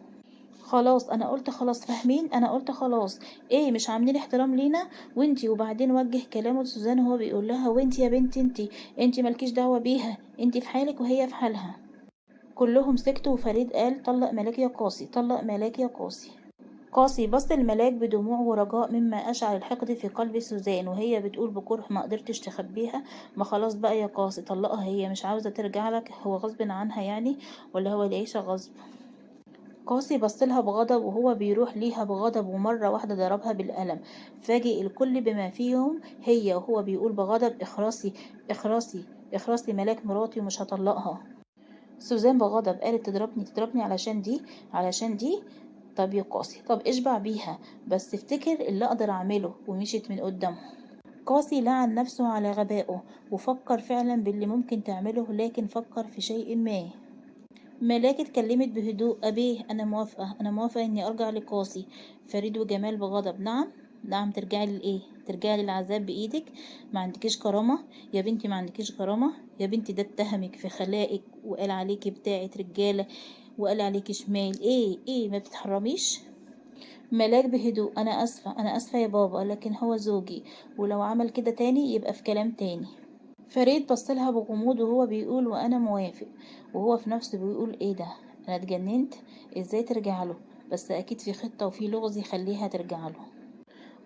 خلاص، انا قلت خلاص، فاهمين؟ انا قلت خلاص. ايه مش عاملين احترام لينا؟ وانتي. وبعدين وجه كلامه لسوزان وهو بيقول لها: وانتي يا بنتي، انتي مالكيش دعوة بيها، انتي في حالك وهي في حالها. كلهم سكتوا وفريد قال: طلق ملاك يا قاسي، طلق ملاك يا قاسي. قاسي بص الملاك بدموع ورجاء مما أشعل الحقد في قلب سوزان وهي بتقول بكره ما قدرتش تخبيها: ما خلاص بقى يا قاسي، طلقها، هي مش عاوزة ترجع لك، هو غصب عنها يعني ولا هو العيشة غصب؟ قاسي بصلها بغضب وهو بيروح ليها بغضب ومرة واحدة ضربها بالقلم. فاجئ الكل بما فيهم هي وهو بيقول بغضب: اخرسي، اخرسي، اخرسي، ملاك مراتي ومش هطلقها. سوزان بغضب قالت: تضربني علشان دي؟ علشان دي؟ طب يا قاسي، طب اشبع بيها، بس افتكر اللي اقدر اعمله. ومشيت من قدامه. قاسي لعن نفسه على غبائه، وفكر فعلا باللي ممكن تعمله، لكن فكر في شيء ما. ملاك اتكلمت بهدوء: أبيه، أنا موافقة، أنا موافقة إني أرجع لقاسي. فريد وجمال بغضب: نعم؟ نعم، ترجعي لإيه؟ ترجعي للعذاب بإيدك؟ ما عندكيش كرامة يا بنتي، ما عندكيش كرامة يا بنتي. ده اتهمك في خلائك وقال عليكي بتاعة رجالة، وقال عليكي شمال. إيه ما بتتحرميش؟ ملاك بهدوء: أنا آسفة، أنا آسفة يا بابا، لكن هو زوجي، ولو عمل كده تاني يبقى في كلام تاني. فريد بصلها بغموض وهو بيقول: وانا موافق. وهو في نفسه بيقول: ايه ده، انا اتجننت؟ ازاي ترجع له؟ بس اكيد في خطة وفي لغز يخليها ترجع له.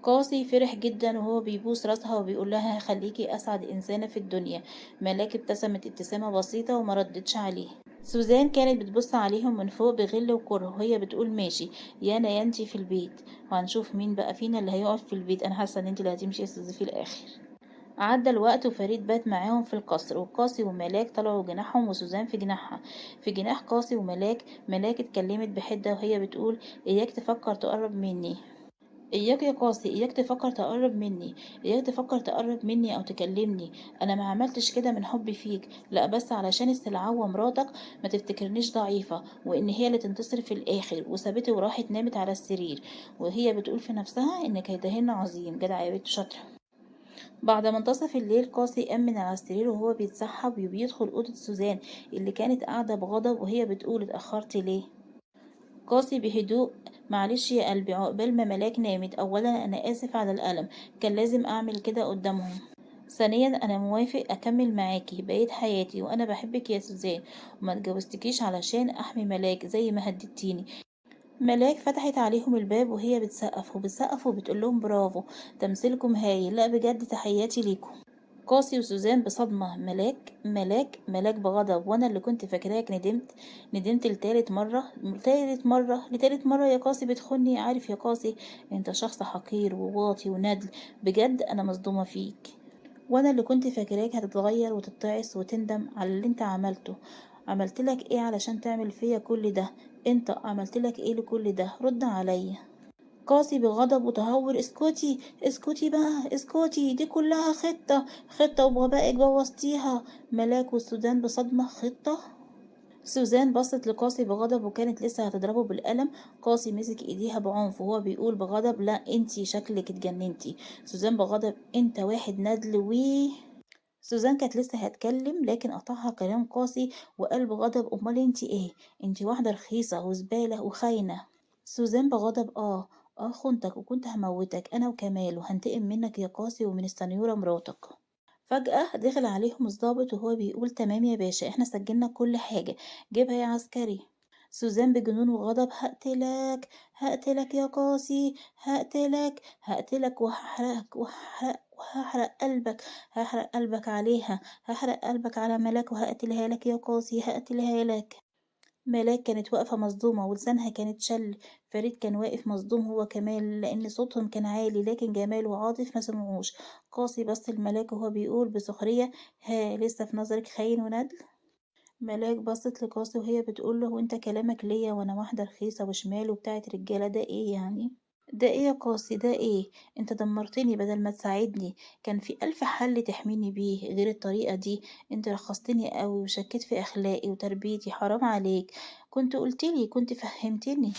قاسي فرح جدا وهو بيبوس راسها وبيقول لها: خليكي اسعد انسانة في الدنيا. ملاك ابتسمت ابتسامة بسيطة وما ردتش عليه. سوزان كانت بتبص عليهم من فوق بغل وكره، وهي بتقول: ماشي، يا انتي في البيت، وهنشوف مين بقى فينا اللي هيقعد في البيت. انا حاسه ان انتي اللي هتمشي يا سوزي في الاخر. عدى الوقت وفريد بات معاهم في القصر، وقاسي وملاك طلعوا جناحهم وسوزان في جناحها. في جناح قاسي وملاك، ملاك اتكلمت بحدة وهي بتقول: إياك تفكر تقرب مني. إياك يا قاسي، إياك تفكر تقرب مني، إياك تفكر تقرب مني أو تكلمني. أنا ما عملتش كده من حبي فيك، لا، بس علشان السلعوة مراتك ما تفتكرنيش ضعيفة، وإن هي اللي تنتصر في الآخر. وسابته وراحت نامت على السرير، وهي بتقول في نفسها إن كيدهن عظيم. جدع يا بنت، شاطرة. بعد منتصف الليل قاسي قام من على السرير وهو بيتسحب وبيدخل أوضة سوزان اللي كانت قاعدة بغضب، وهي بتقول: اتأخرت ليه؟ قاسي بهدوء: معلش يا قلبي، عقبال ما ملاك نامت. أولا أنا آسف على الألم، كان لازم أعمل كده قدامهم. ثانيا أنا موافق أكمل معاكي بقية حياتي، وأنا بحبك يا سوزان، وما اتجوزتكيش علشان أحمي ملاك زي ما هددتيني. ملاك فتحت عليهم الباب وهي بتسقف وبتسقف وبتقول لهم: برافو، تمثيلكم هايل، لا بجد تحياتي ليكم. قاسي وسوزان بصدمة: ملاك بغضب: وانا اللي كنت فاكراك ندمت لتالت مرة يا قاسي بتخوني. عارف يا قاسي، انت شخص حقير وواطي وندل، بجد انا مصدومة فيك. وانا اللي كنت فاكراك هتتغير وتتعس وتندم على اللي انت عملته. عملتلك ايه علشان تعمل فيا كل ده؟ انت عملتلك ايه لكل ده؟ رد عليا. قاسي بغضب وتهور: اسكتي، اسكتي بقى، اسكتي، دي كلها خطة وبغبائك بوظتيها. ملاك والسودان بصدمة: خطة؟ سوزان بصت لقاسي بغضب وكانت لسه هتضربه بالقلم. قاسي مسك ايديها بعنف وهو بيقول بغضب: لا، انتي شكلك اتجننتي. سوزان بغضب: انت واحد ندل سوزان كانت لسه هتكلم لكن قطعها كلام قاسي وقال بغضب: امال انتي ايه؟ انتي واحدة رخيصة وزبالة وخاينة. سوزان بغضب: خنتك وكنت هموتك انا وكمال، وهنتقم منك يا قاسي ومن السنيورة مراتك. فجأة دخل عليهم الضابط وهو بيقول: تمام يا باشا، احنا سجلنا كل حاجة، جيبها يا عسكري. سوزان بجنون وغضب: هقتلك يا قاسي، هقتلك وهحرق قلبك، هحرق قلبك عليها، هحرق قلبك على ملاك، وهقتلها لك يا قاسي، هقتلها لك. ملاك كانت واقفة مصدومة ولسانها كانت شل. فريد كان واقف مصدوم هو كمان، لأن صوتهم كان عالي، لكن جمال وعاطف ما سمعوش. قاسي بص الملاك وهو بيقول بسخرية: ها، لسه في نظرك خاين وندل؟ ملاك بصت لقاسي وهي بتقول له: وانت كلامك ليا وانا واحدة رخيصة وشمال وبتاعت رجالة، ده ايه يعني؟ ده ايه يا قاسي، ده ايه؟ انت دمرتني بدل ما تساعدني. كان في الف حل تحميني بيه غير الطريقة دي. انت رخصتني قوي وشكيت في اخلاقي وتربيتي، حرام عليك. كنت قلتلي، كنت فهمتني.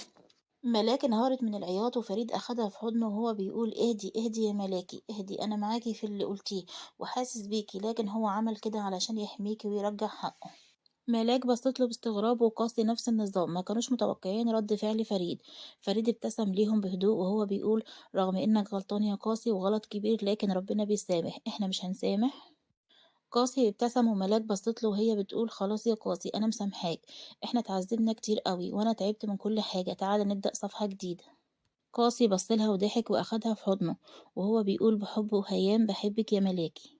ملاك انهارت من العياط وفريد اخدها في حضنه وهو بيقول: اهدي اهدي يا ملاكي، اهدي، انا معاكي في اللي قلتيه وحاسس بيكي، لكن هو عمل كده علشان يحميكي ويرجع حقه. ملاك بصت له باستغراب وقاسي نفس النظام، ما كانوش متوقعين رد فعل فريد. فريد ابتسم ليهم بهدوء وهو بيقول: رغم انك غلطان يا قاسي وغلط كبير، لكن ربنا بيسامح، احنا مش هنسامح. قاسي ابتسم وملاك بصت له وهي بتقول: خلاص يا قاسي، انا مسامحاك، احنا اتعذبنا كتير قوي وانا تعبت من كل حاجة، تعالى نبدأ صفحة جديدة. قاسي بصلها وضحك واخدها في حضنه وهو بيقول بحب وهيام: بحبك يا ملاكي.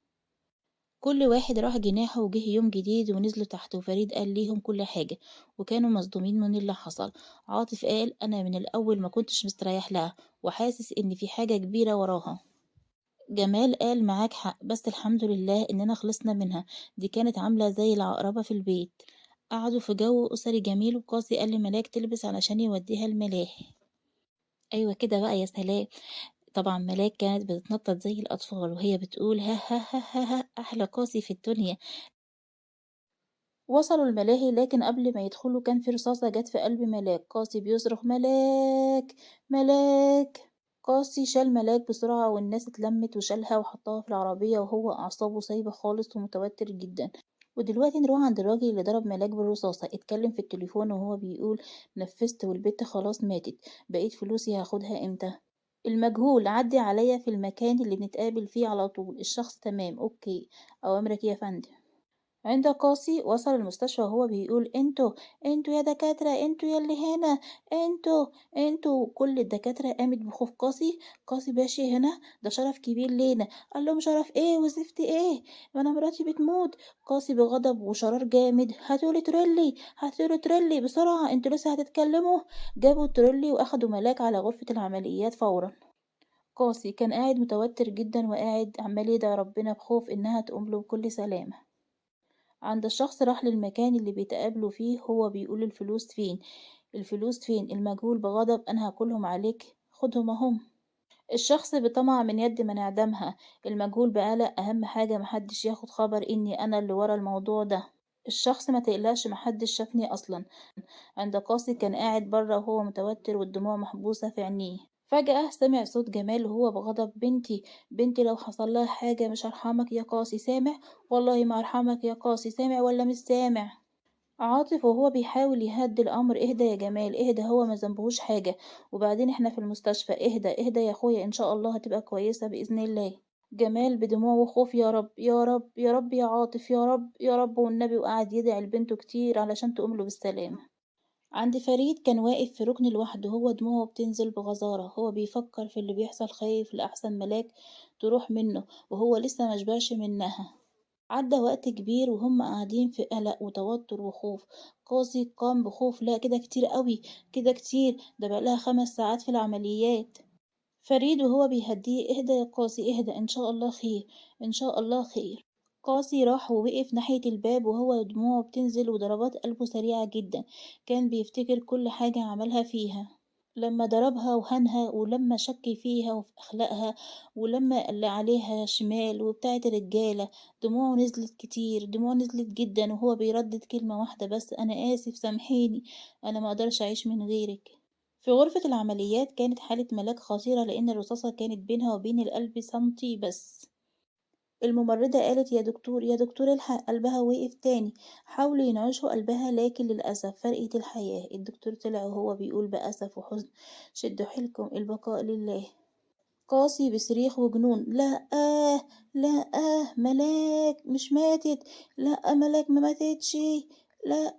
كل واحد راح جناحه وجه يوم جديد ونزلوا تحت، وفريد قال ليهم كل حاجة وكانوا مصدومين من اللي حصل. عاطف قال: أنا من الأول ما كنتش مستريح لها وحاسس إن في حاجة كبيرة وراها. جمال قال: معاك حق، بس الحمد لله إننا خلصنا منها، دي كانت عاملة زي العقربة في البيت. قعدوا في جو أسري جميل، وقاسي قال لملاك تلبس علشان يوديها الملاهي. أيوه كده بقى يا سلام. طبعًا ملاك كانت بتتنطط زي الأطفال وهي بتقول ها ها ها ها ها أحلى قاسي في الدنيا. وصلوا الملاهي لكن قبل ما يدخلوا كان في رصاصة جت في قلب ملاك، قاسي بيصرخ ملاك ملاك. قاسي شال ملاك بسرعة والناس اتلمت وشالها وحطها في العربية وهو أعصابه سايبة خالص ومتوتر جدا. ودلوقتي نروح عند الراجل اللي ضرب ملاك بالرصاصة، اتكلم في التليفون وهو بيقول نفذت والبت خلاص ماتت، بقيت فلوسي هاخدها امتى؟ المجهول عدي عليا في المكان اللي بنتقابل فيه على طول، الشخص تمام اوكي، أوامرك يا فندم. عند قاسي وصل المستشفى وهو بيقول انتوا يا دكاترة، انتوا يا اللي هنا، انتوا كل الدكاترة قامت بخوف قاسي. قاسي باشا هنا ده شرف كبير لينا. قال لهم شرف ايه وزفت ايه، ما انا مراتي بتموت. قاسي بغضب وشرار جامد هاتولي تريلي، هاتولي تريلي بسرعة، انتوا لسه هتتكلموا؟ جابوا التريلي واخدوا ملاك على غرفة العمليات فورا. قاسي كان قاعد متوتر جدا وقاعد عمال يدعي ربنا بخوف انها تقوم له بكل سلامة. عند الشخص راح للمكان اللي بيتقابلوا فيه هو بيقول الفلوس فين، الفلوس فين؟ المجهول بغضب أنا هاكلهم عليك خدهم اهم. الشخص بطمع من يد من اعدامها. المجهول بقلق أهم حاجة محدش ياخد خبر إني أنا اللي ورا الموضوع ده. الشخص ما تقلقش محدش شافني أصلا. عند قاسي كان قاعد بره وهو متوتر والدموع محبوسة في عينيه. فجأة سمع صوت جمال وهو بغضب بنتي، بنتي لو حصل لها حاجة مش هرحمك يا قاسي سامع؟ والله ما هرحمك يا قاسي سامع ولا مش سامع؟ عاطف وهو بيحاول يهدي الأمر اهدى يا جمال اهدى، هو ما ذنبهوش حاجة، وبعدين احنا في المستشفى، اهدى اهدى يا اخويا ان شاء الله هتبقى كويسة بإذن الله. جمال بدموع وخوف يا رب يا رب يا رب يا عاطف يا رب يا رب والنبي، وقعد يدعي لبنته كتير علشان تقوم له بالسلامة. عند فريد كان واقف في ركن لوحده هو دموعه بتنزل بغزارة، هو بيفكر في اللي بيحصل خايف لأحسن ملاك تروح منه وهو لسه مشبعش منها. عدى وقت كبير وهم قاعدين في قلق وتوتر وخوف. قاسي قام بخوف لا كده كتير قوي، كده كتير ده بقالها 5 ساعات في العمليات. فريد وهو بيهديه اهدى يا قاسي اهدى ان شاء الله خير، ان شاء الله خير. قاسي راح ووقف ناحية الباب وهو دموعه بتنزل وضربات قلبه سريعة جدا، كان بيفتكر كل حاجة عملها فيها، لما ضربها وهنها ولما شك فيها وفي أخلاقها ولما قال عليها شمال وبتاعت الرجالة. دموعه نزلت كتير، دموعه نزلت جدا وهو بيردد كلمة واحدة بس أنا آسف سامحيني، أنا ما أقدرش أعيش من غيرك. في غرفة العمليات كانت حالة ملاك خطيرة لأن الرصاصة كانت بينها وبين القلب سنتي بس. الممرضة قالت يا دكتور يا دكتور الحق قلبها وقف تاني، حاولوا ينعشوا قلبها لكن للأسف فرقت الحياة. الدكتور طلع وهو بيقول بأسف وحزن شدوا حيلكم البقاء لله. قاسي بصريخ وجنون لا لا ملاك مش ماتت، لا ملاك ما ماتتش، لا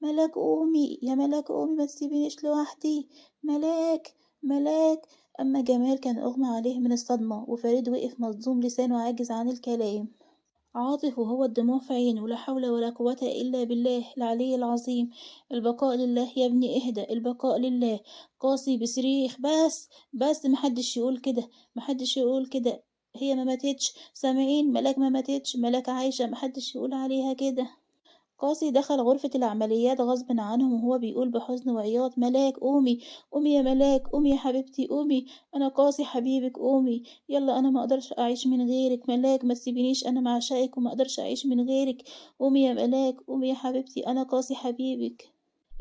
ملاك قومي يا ملاك قومي ما تسيبينيش لوحدي، ملاك ملاك. أما جمال كان أغمى عليه من الصدمة وفريد وقف مصدوم لسانه عاجز عن الكلام. عاطف وهو الدموع في عينه لا حول ولا قوة إلا بالله العلي العظيم. البقاء لله يا ابني اهدى البقاء لله. قاسي بصريخ بس محدش يقول كده، محدش يقول كده، هي ما ماتتش سامعين، ملاك ما ماتتش، ملاك عايشة محدش يقول عليها كده. قاسي دخل غرفة العمليات غصب عنهم وهو بيقول بحزن وعياط ملاك قومي، قومي يا ملاك قومي يا حبيبتي قومي، أنا قاسي حبيبك قومي، يلا أنا ما أقدرش أعيش من غيرك ملاك ما تسيبينيش أنا معشقك وما أقدرش أعيش من غيرك، قومي يا ملاك قومي يا حبيبتي أنا قاسي حبيبك.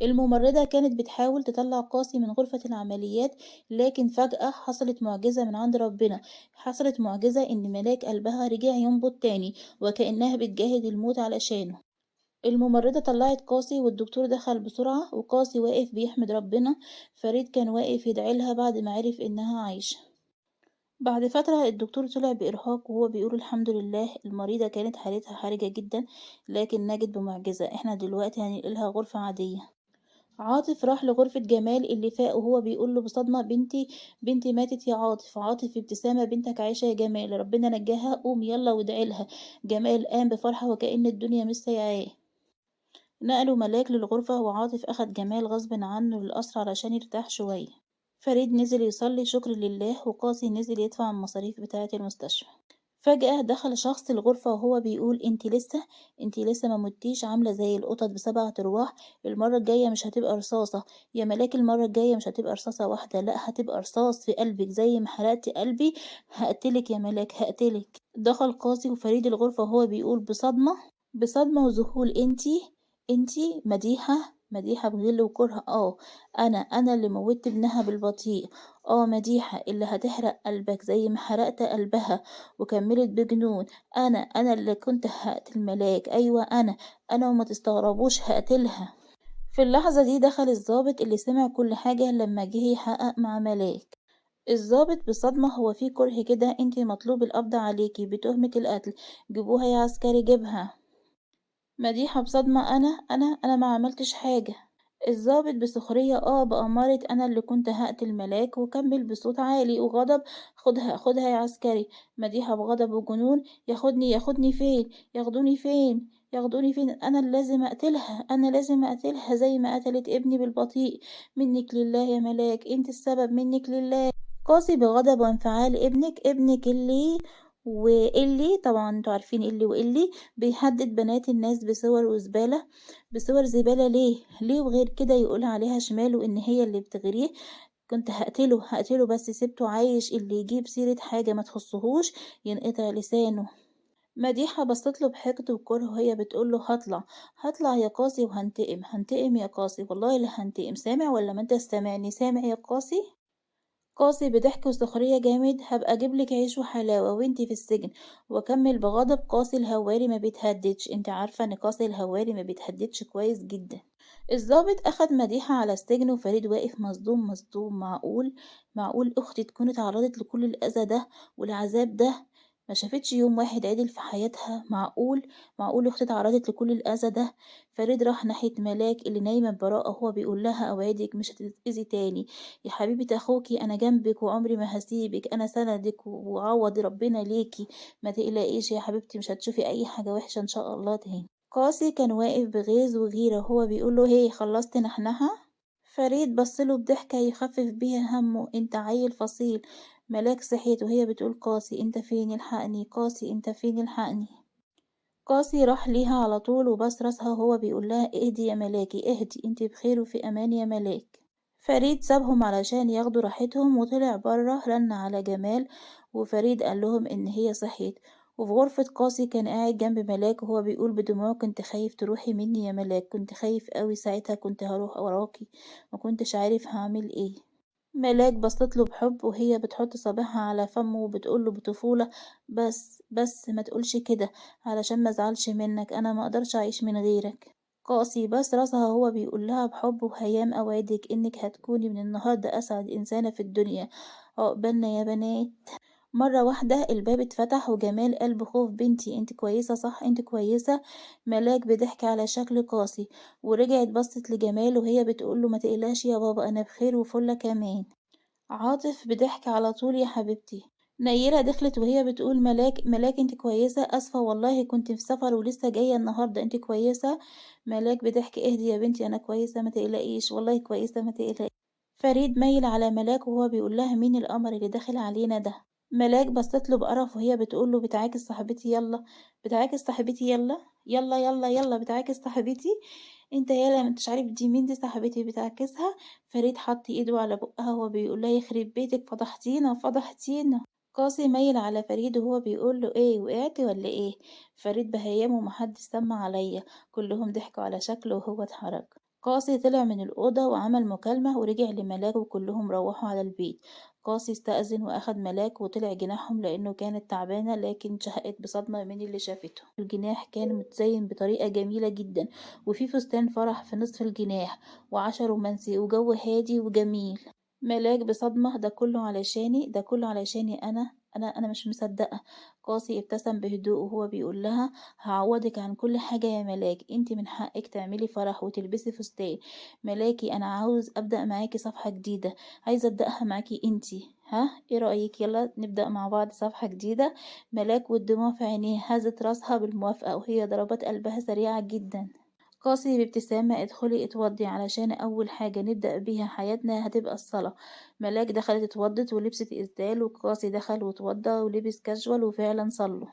الممرضة كانت بتحاول تطلع قاسي من غرفة العمليات لكن فجأة حصلت معجزة من عند ربنا، حصلت معجزة إن ملاك قلبها رجع ينبض تاني وكأنها بتجاهد الموت علشانه. الممرضة طلعت قاسي والدكتور دخل بسرعة وقاسي واقف بيحمد ربنا. فريد كان واقف يدعيلها بعد ما عرف إنها عايشة. بعد فترة الدكتور طلع بإرهاق وهو بيقول الحمد لله المريضة كانت حالتها حرجة جدا لكن نجت بمعجزة، احنا دلوقتي هننقلها غرفة عادية. عاطف راح لغرفة جمال اللي فاق وهو بيقول له بصدمة بنتي، بنتي ماتت يا عاطف. عاطف ابتسامة بنتك عايشة يا جمال ربنا نجاها قوم يلا وادعيلها. جمال قام بفرحة وكأن الدنيا مش سايعاه. نقلوا ملاك للغرفة وعاطف أخد جمال غصب عنه للقصر علشان يرتاح شوية. فريد نزل يصلي شكر لله وقاسي نزل يدفع المصاريف بتاعة المستشفى. فجأة دخل شخص الغرفة وهو بيقول: انتي لسه ما متيش، عاملة زي القطط ب7 أرواح. المرة الجاية مش هتبقى رصاصة يا ملاك، المرة الجاية مش هتبقى رصاصة واحدة، لأ هتبقى رصاص في قلبك زي ما حرقتي قلبي. هقتلك يا ملاك هقتلك. دخل قاسي وفريد الغرفة وهو بيقول بصدمة وذهول: انتي مديحة بغل وكره. انا اللي موتت ابنها بالبطيء. مديحة اللي هتحرق قلبك زي ما حرقت قلبها وكملت بجنون. انا اللي كنت هقتل ملاك، ايوه انا وما تستغربوش هقتلها. في اللحظة دي دخل الضابط اللي سمع كل حاجة لما جه يحقق مع ملاك. الضابط بصدمة: هو في كره كده؟ انتي مطلوب القبض عليكي بتهمة القتل. جيبوها يا عسكري جيبها. مديحة بصدمة: أنا ما عملتش حاجة. الضابط بسخرية: بأمارة أنا اللي كنت هقتل ملاك. وكمل بصوت عالي وغضب: خدها يا عسكري. مديحة بغضب وجنون: ياخدني فين؟ ياخدوني فين؟ أنا اللي لازم أقتلها زي ما قتلت ابني بالبطيء. منك لله يا ملاك، انت السبب، منك لله. قاسي بغضب وانفعال: ابنك اللي طبعا انتوا عارفين اللي بيهدد بنات الناس بصور زبالة. ليه وغير كده يقول عليها شمال وإن هي اللي بتغريه. كنت هقتله بس سبته عايش. اللي يجيب سيرة حاجة ما تخصهوش ينقطع لسانه. مديحة بصتله بحقد وكره وهي بتقوله: هطلع يا قاسي وهنتقم يا قاسي، والله اللي هنتقم. سامع ولا ما انت سامعني؟ سامع يا قاسي. قاسي بضحك وسخرية جامد: هبقى اجيبلك عيش وحلاوة وانتي في السجن. وكمل بغضب: قاسي الهواري ما بيتهددش. انت عارفة ان قاسي الهواري ما بيتهددش كويس جدا. الضابط اخد مديحة على السجن وفريد واقف مصدوم. معقول اختي تكون اتعرضت لكل الاذى ده والعذاب ده؟ ما شافتش يوم واحد عدل في حياتها. معقول اختي اتعرضت لكل الاذى ده؟ فريد راح ناحية ملاك اللي نايمة ببراءة وهو بيقول لها: اوعدك مش هتتأذي تاني يا حبيبة أخوكي، أنا جنبك وعمري ما هسيبك، أنا سندك وعوض ربنا ليكي. ما تقلقيش يا حبيبتي، مش هتشوفي أي حاجة وحشة إن شاء الله تاني. قاسي كان واقف بغيظ وغيرة وهو بيقوله: هي خلصت نحنها؟ فريد بصله بضحكة يخفف بيها همه: انت عيل فصيل. ملاك صحيت وهي بتقول: قاسي انت فين؟ الحقني قاسي انت فين؟ الحقني. قاسي راح ليها على طول وباس راسها وهو بيقول لها: اهدي يا ملاكي اهدي، انت بخير وفي امان يا ملاك. فريد سابهم علشان ياخدوا راحتهم وطلع بره رن على جمال، وفريد قال لهم ان هي صحيت. وفي غرفة قاسي كان قاعد جنب ملاك وهو بيقول بدموع: كنت خايف تروحي مني يا ملاك، كنت خايف قوي ساعتها، كنت هروح وراكي ما كنتش عارف هعمل ايه. ملاك بصتله بحب وهي بتحط صابعها على فمه وبتقوله بطفولة: بس ما تقولش كده علشان ما ازعلش منك، انا ما اقدرش اعيش من غيرك. قاسي بس راسها وهو بيقول لها بحب وهيام: اوعدك انك هتكوني من النهارده اسعد انسانة في الدنيا. عقبالنا يا بنات. مرة واحدة الباب اتفتح وجمال قال بخوف: بنتي انت كويسة؟ صح انت كويسة؟ ملاك بضحك على شكل قاسي ورجعت بصت لجمال وهي بتقوله: ما تقلقش يا بابا، انا بخير وفلة كمان. عاطف بضحك على طول: يا حبيبتي. نيرة دخلت وهي بتقول: ملاك انت كويسة؟ اسفة والله كنت في سفر ولسه جاية النهاردة، انت كويسة؟ ملاك بضحك: اهدي يا بنتي انا كويسة ما تقلقيش، والله كويسة ما تقلقيش. فريد ميل على ملاك وهو بيقول لها: مين القمر اللي داخل علينا ده؟ ملاك بصت له بقرف وهي بتقول له: بتعاكس صاحبتي يلا، بتعاكس صاحبتي يلا يلا يلا يلا بتعاكس صاحبتي. انت يالا ما انتش عارف دي مين؟ دي صاحبتي بتعاكسها. فريد حط ايده على بقها وهو بيقول لها: يخرب بيتك، فضحتينا. قاسي ميل على فريد وهو بيقول له: ايه وقعتي ولا ايه؟ فريد بهيامه: محدش سمع عليا. كلهم ضحكوا على شكله وهو اتحرك. قاسي طلع من الأوضة وعمل مكالمة ورجع لملاك وكلهم روحوا على البيت. قاسي استأذن وأخد ملاك وطلع جناحهم لأنه كانت تعبانة لكن شهقت بصدمة من اللي شافته. الجناح كان متزين بطريقة جميلة جدا وفي فستان فرح في نصف الجناح وعشا رومانسي وجو هادي وجميل. ملاك بصدمة: ده كله علشاني أنا مش مصدقة. قاسي ابتسم بهدوء وهو بيقول لها: هعوضك عن كل حاجة يا ملاك، انت من حقك تعملي فرح وتلبسي فستان. ملاكي أنا عاوز أبدأ معاكي صفحة جديدة، عايزة أبدأها معاكي انتي. ها ايه رأيك؟ يلا نبدأ مع بعض صفحة جديدة. ملاك والدموع في عينيه هزت راسها بالموافقة وهي ضربات قلبها سريعة جدا. قاسي بابتسامة: ادخلي اتوضي علشان أول حاجة نبدأ بيها حياتنا هتبقى الصلاة. ملاك دخلت اتوضت ولبست إسدال، وقاسي دخل واتوضى ولبس كاجوال وفعلا صلوا.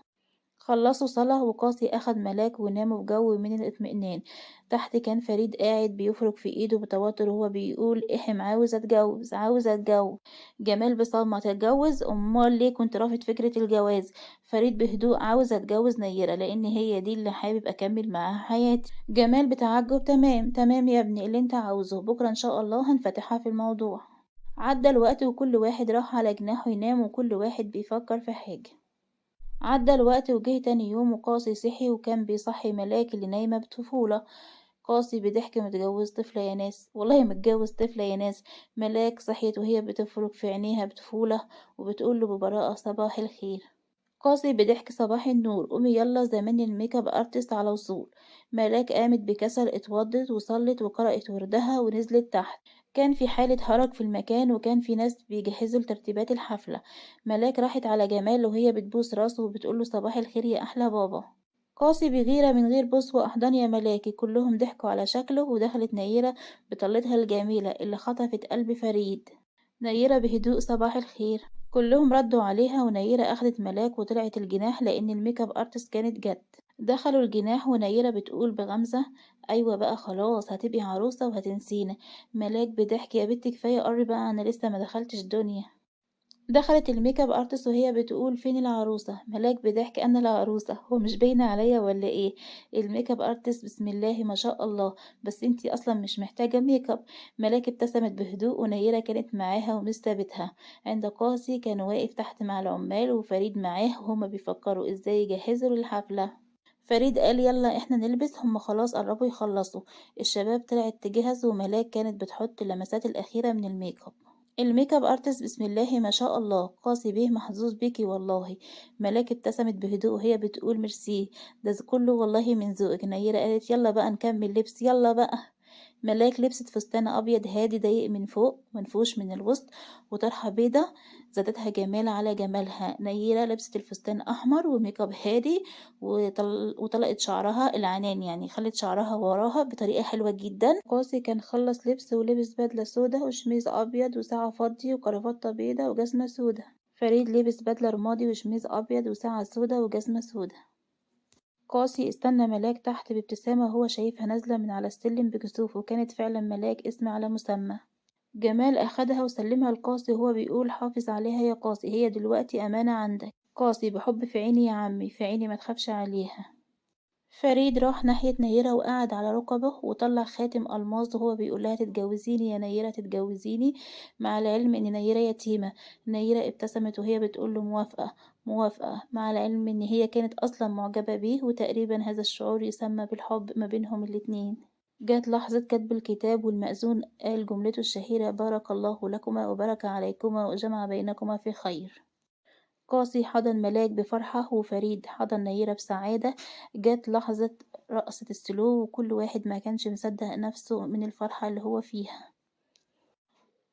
خلصوا صلاة وقاسي أخد ملاك وناموا في جو من الاطمئنان. تحت كان فريد قاعد بيفرك في ايده بتوتر وهو بيقول: احم، عاوز اتجوز عاوز اتجوز. جمال بصدمة: تتجوز؟ امال ليه كنت رافض فكرة الجواز؟ فريد بهدوء: عاوز اتجوز نيرة لان هي دي اللي حابب اكمل معاها حياتي. جمال بتعجب: تمام تمام يا ابني، اللي انت عاوزه بكرة ان شاء الله هنفتحها في الموضوع. عدى الوقت وكل واحد راح على جناحه ينام وكل واحد بيفكر في حاجة. عدى الوقت وجه تاني يوم وقاسي صحي وكان بيصحي ملاك اللي نايمة بطفولة. قاسي بضحك: متجوز طفلة يا ناس، والله متجوز طفلة يا ناس. ملاك صحيت وهي بتفرك في عينيها بطفولة وبتقوله ببراءة: صباح الخير. قاسي بضحك: صباح النور، قومي يلا زمان الميك اب ارتست على وصول. ملاك قامت بكسل، اتوضت وصلت وقرأت وردها ونزلت تحت. كان في حالة هرج في المكان وكان في ناس بيجهزوا لترتيبات الحفلة. ملاك راحت على جمال وهي بتبوس راسه وبتقوله: صباح الخير يا أحلى بابا. قاسي بغيرة من غير بوس وأحضان يا ملاكي. كلهم ضحكوا على شكله ودخلت نيرة بطلتها الجميلة اللي خطفت قلب فريد. نيرة بهدوء: صباح الخير. كلهم ردوا عليها ونيرة أخدت ملاك وطلعت الجناح لأن الميك اب ارتست كانت جت. دخلوا الجناح ونيرة بتقول بغمزة: أيوة بقى خلاص هتبقي عروسة وهتنسينا. ملاك بضحك: يا بنتي كفاية قري بقى، أنا لسه ما دخلتش دنيا. دخلت الميك اب ارتست وهي بتقول: فين العروسة؟ ملاك بضحك: انا العروسة، هو مش باينة عليا ولا ايه؟ الميك اب ارتست: بسم الله ما شاء الله، بس انتي اصلا مش محتاجة ميك اب. ملاك ابتسمت بهدوء ونيرة كانت معاها ومش سابتها. عند قاسي كان واقف تحت مع العمال وفريد معاه وهما بيفكروا ازاي يجهزوا للحفلة. فريد قال: يلا احنا نلبس، هما خلاص قربوا يخلصوا. الشباب طلعت تجهز وملاك كانت بتحط اللمسات الأخيرة من الميك اب. الميك اب ارتست: بسم الله ما شاء الله، قاسي بيه محظوظ بيكي والله. ملاك ابتسمت بهدوء وهي بتقول: ميرسي، ده كله والله من ذوقك. نيرة قالت: يلا بقى نكمل لبس يلا بقى. ملاك لبست فستان ابيض هادي ضيق من فوق منفوش من الوسط وطرحة بيضة زادتها جمال على جمالها. نيرة لبست الفستان احمر وميك اب هادي وطلقت شعرها العنان، يعني خلت شعرها وراها بطريقة حلوة جدا. قاسي كان خلص لبس ولبس بدلة سودا وشميز أبيض وساعة فضي وكرافتة بيضة وجزمة سودا. فريد لبس بدلة رمادي وشميز أبيض وساعة سودا وجزمة سودا. قاسي استنى ملاك تحت بابتسامة وهو شايفها نازلة من على السلم بكسوف، وكانت فعلا ملاك اسم على مسمى. جمال أخدها وسلمها لقاسي وهو بيقول: حافظ عليها يا قاسي، هي دلوقتي أمانة عندك. قاسي: بحب في عيني يا عمي، في عيني ما تخافش عليها. فريد راح ناحية نيرة وقعد على ركبه وطلع خاتم ألماظ وهو بيقولها: تتجوزيني يا نيرة تتجوزيني، مع العلم إن نيرة يتيمة. نيرة ابتسمت وهي بتقوله: موافقة موافقة، مع العلم إن هي كانت أصلا معجبة بيه، وتقريبا هذا الشعور يسمى بالحب ما بينهم الاتنين. جات لحظة كتب الكتاب والمأذون قال جملته الشهيرة: بارك الله لكما وبارك عليكما وجمع بينكما في خير. قاسي حضن ملاك بفرحة وفريد حضن نيرة بسعادة. جت لحظة رقصة السلو وكل واحد ما كانش مصدق نفسه من الفرحة اللي هو فيها.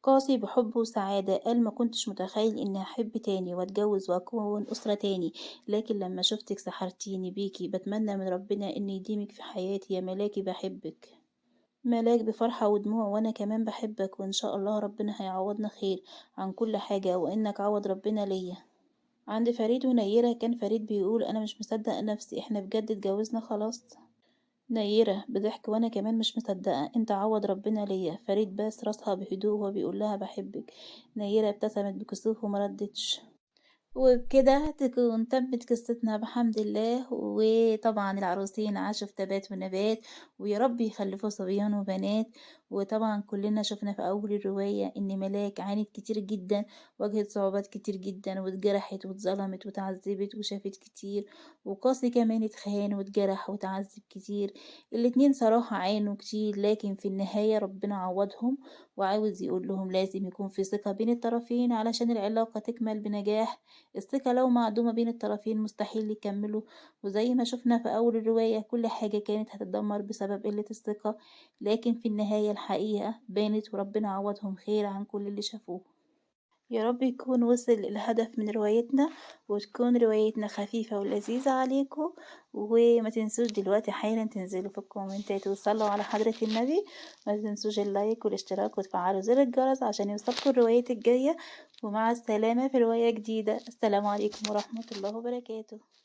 قاسي بحب وسعادة قال: ما كنتش متخيل اني احب تاني واتجوز واكون اسرة تاني، لكن لما شفتك سحرتيني بيكي، بتمنى من ربنا ان يديمك في حياتي يا ملاكي، بحبك. ملاك بفرحة ودموع: وانا كمان بحبك، وان شاء الله ربنا هيعوضنا خير عن كل حاجة، وانك عوض ربنا ليا. عند فريد ونيرة كان فريد بيقول: أنا مش مصدق نفسي، احنا بجد اتجوزنا خلاص؟ نيرة بضحك: وأنا كمان مش مصدقة، انت عوض ربنا ليا. فريد باس راسها بهدوء وهو بيقول لها: بحبك. نيرة ابتسمت بكسوف ومردتش. وبكده تكون تمت قصتنا بحمد الله، وطبعا العروسين عاشوا في تبات ونبات، ويا رب يخلفوا صبيان وبنات. وطبعا كلنا شفنا في أول الرواية إن ملاك عانت كتير جدا، واجهت صعوبات كتير جدا واتجرحت واتظلمت وتعذبت وشافت كتير. وقاسي كمان اتخان واتجرح وتعذب كتير. الاتنين صراحة عانوا كتير، لكن في النهاية ربنا عوضهم، وعاوز يقول لهم لازم يكون في ثقة بين الطرفين علشان العلاقة تكمل بنجاح. الثقة لو معدومة بين الطرفين مستحيل يكملوا. وزي ما شفنا في أول الرواية كل حاجة كانت هتتدمر بسبب قلة الثقة، لكن في النهاية الحقيقة بانت وربنا عوضهم خير عن كل اللي شافوه. يا رب يكون وصل الهدف من روايتنا، وتكون روايتنا خفيفة ولذيذة عليكم. وما تنسوش دلوقتي حالا تنزلوا في الكومنتات وتصلوا على حضرة النبي. ما تنسوش اللايك والاشتراك وتفعلوا زر الجرس عشان يوصلكم الروايات الجاية. ومع السلامة في رواية جديدة. السلام عليكم ورحمة الله وبركاته.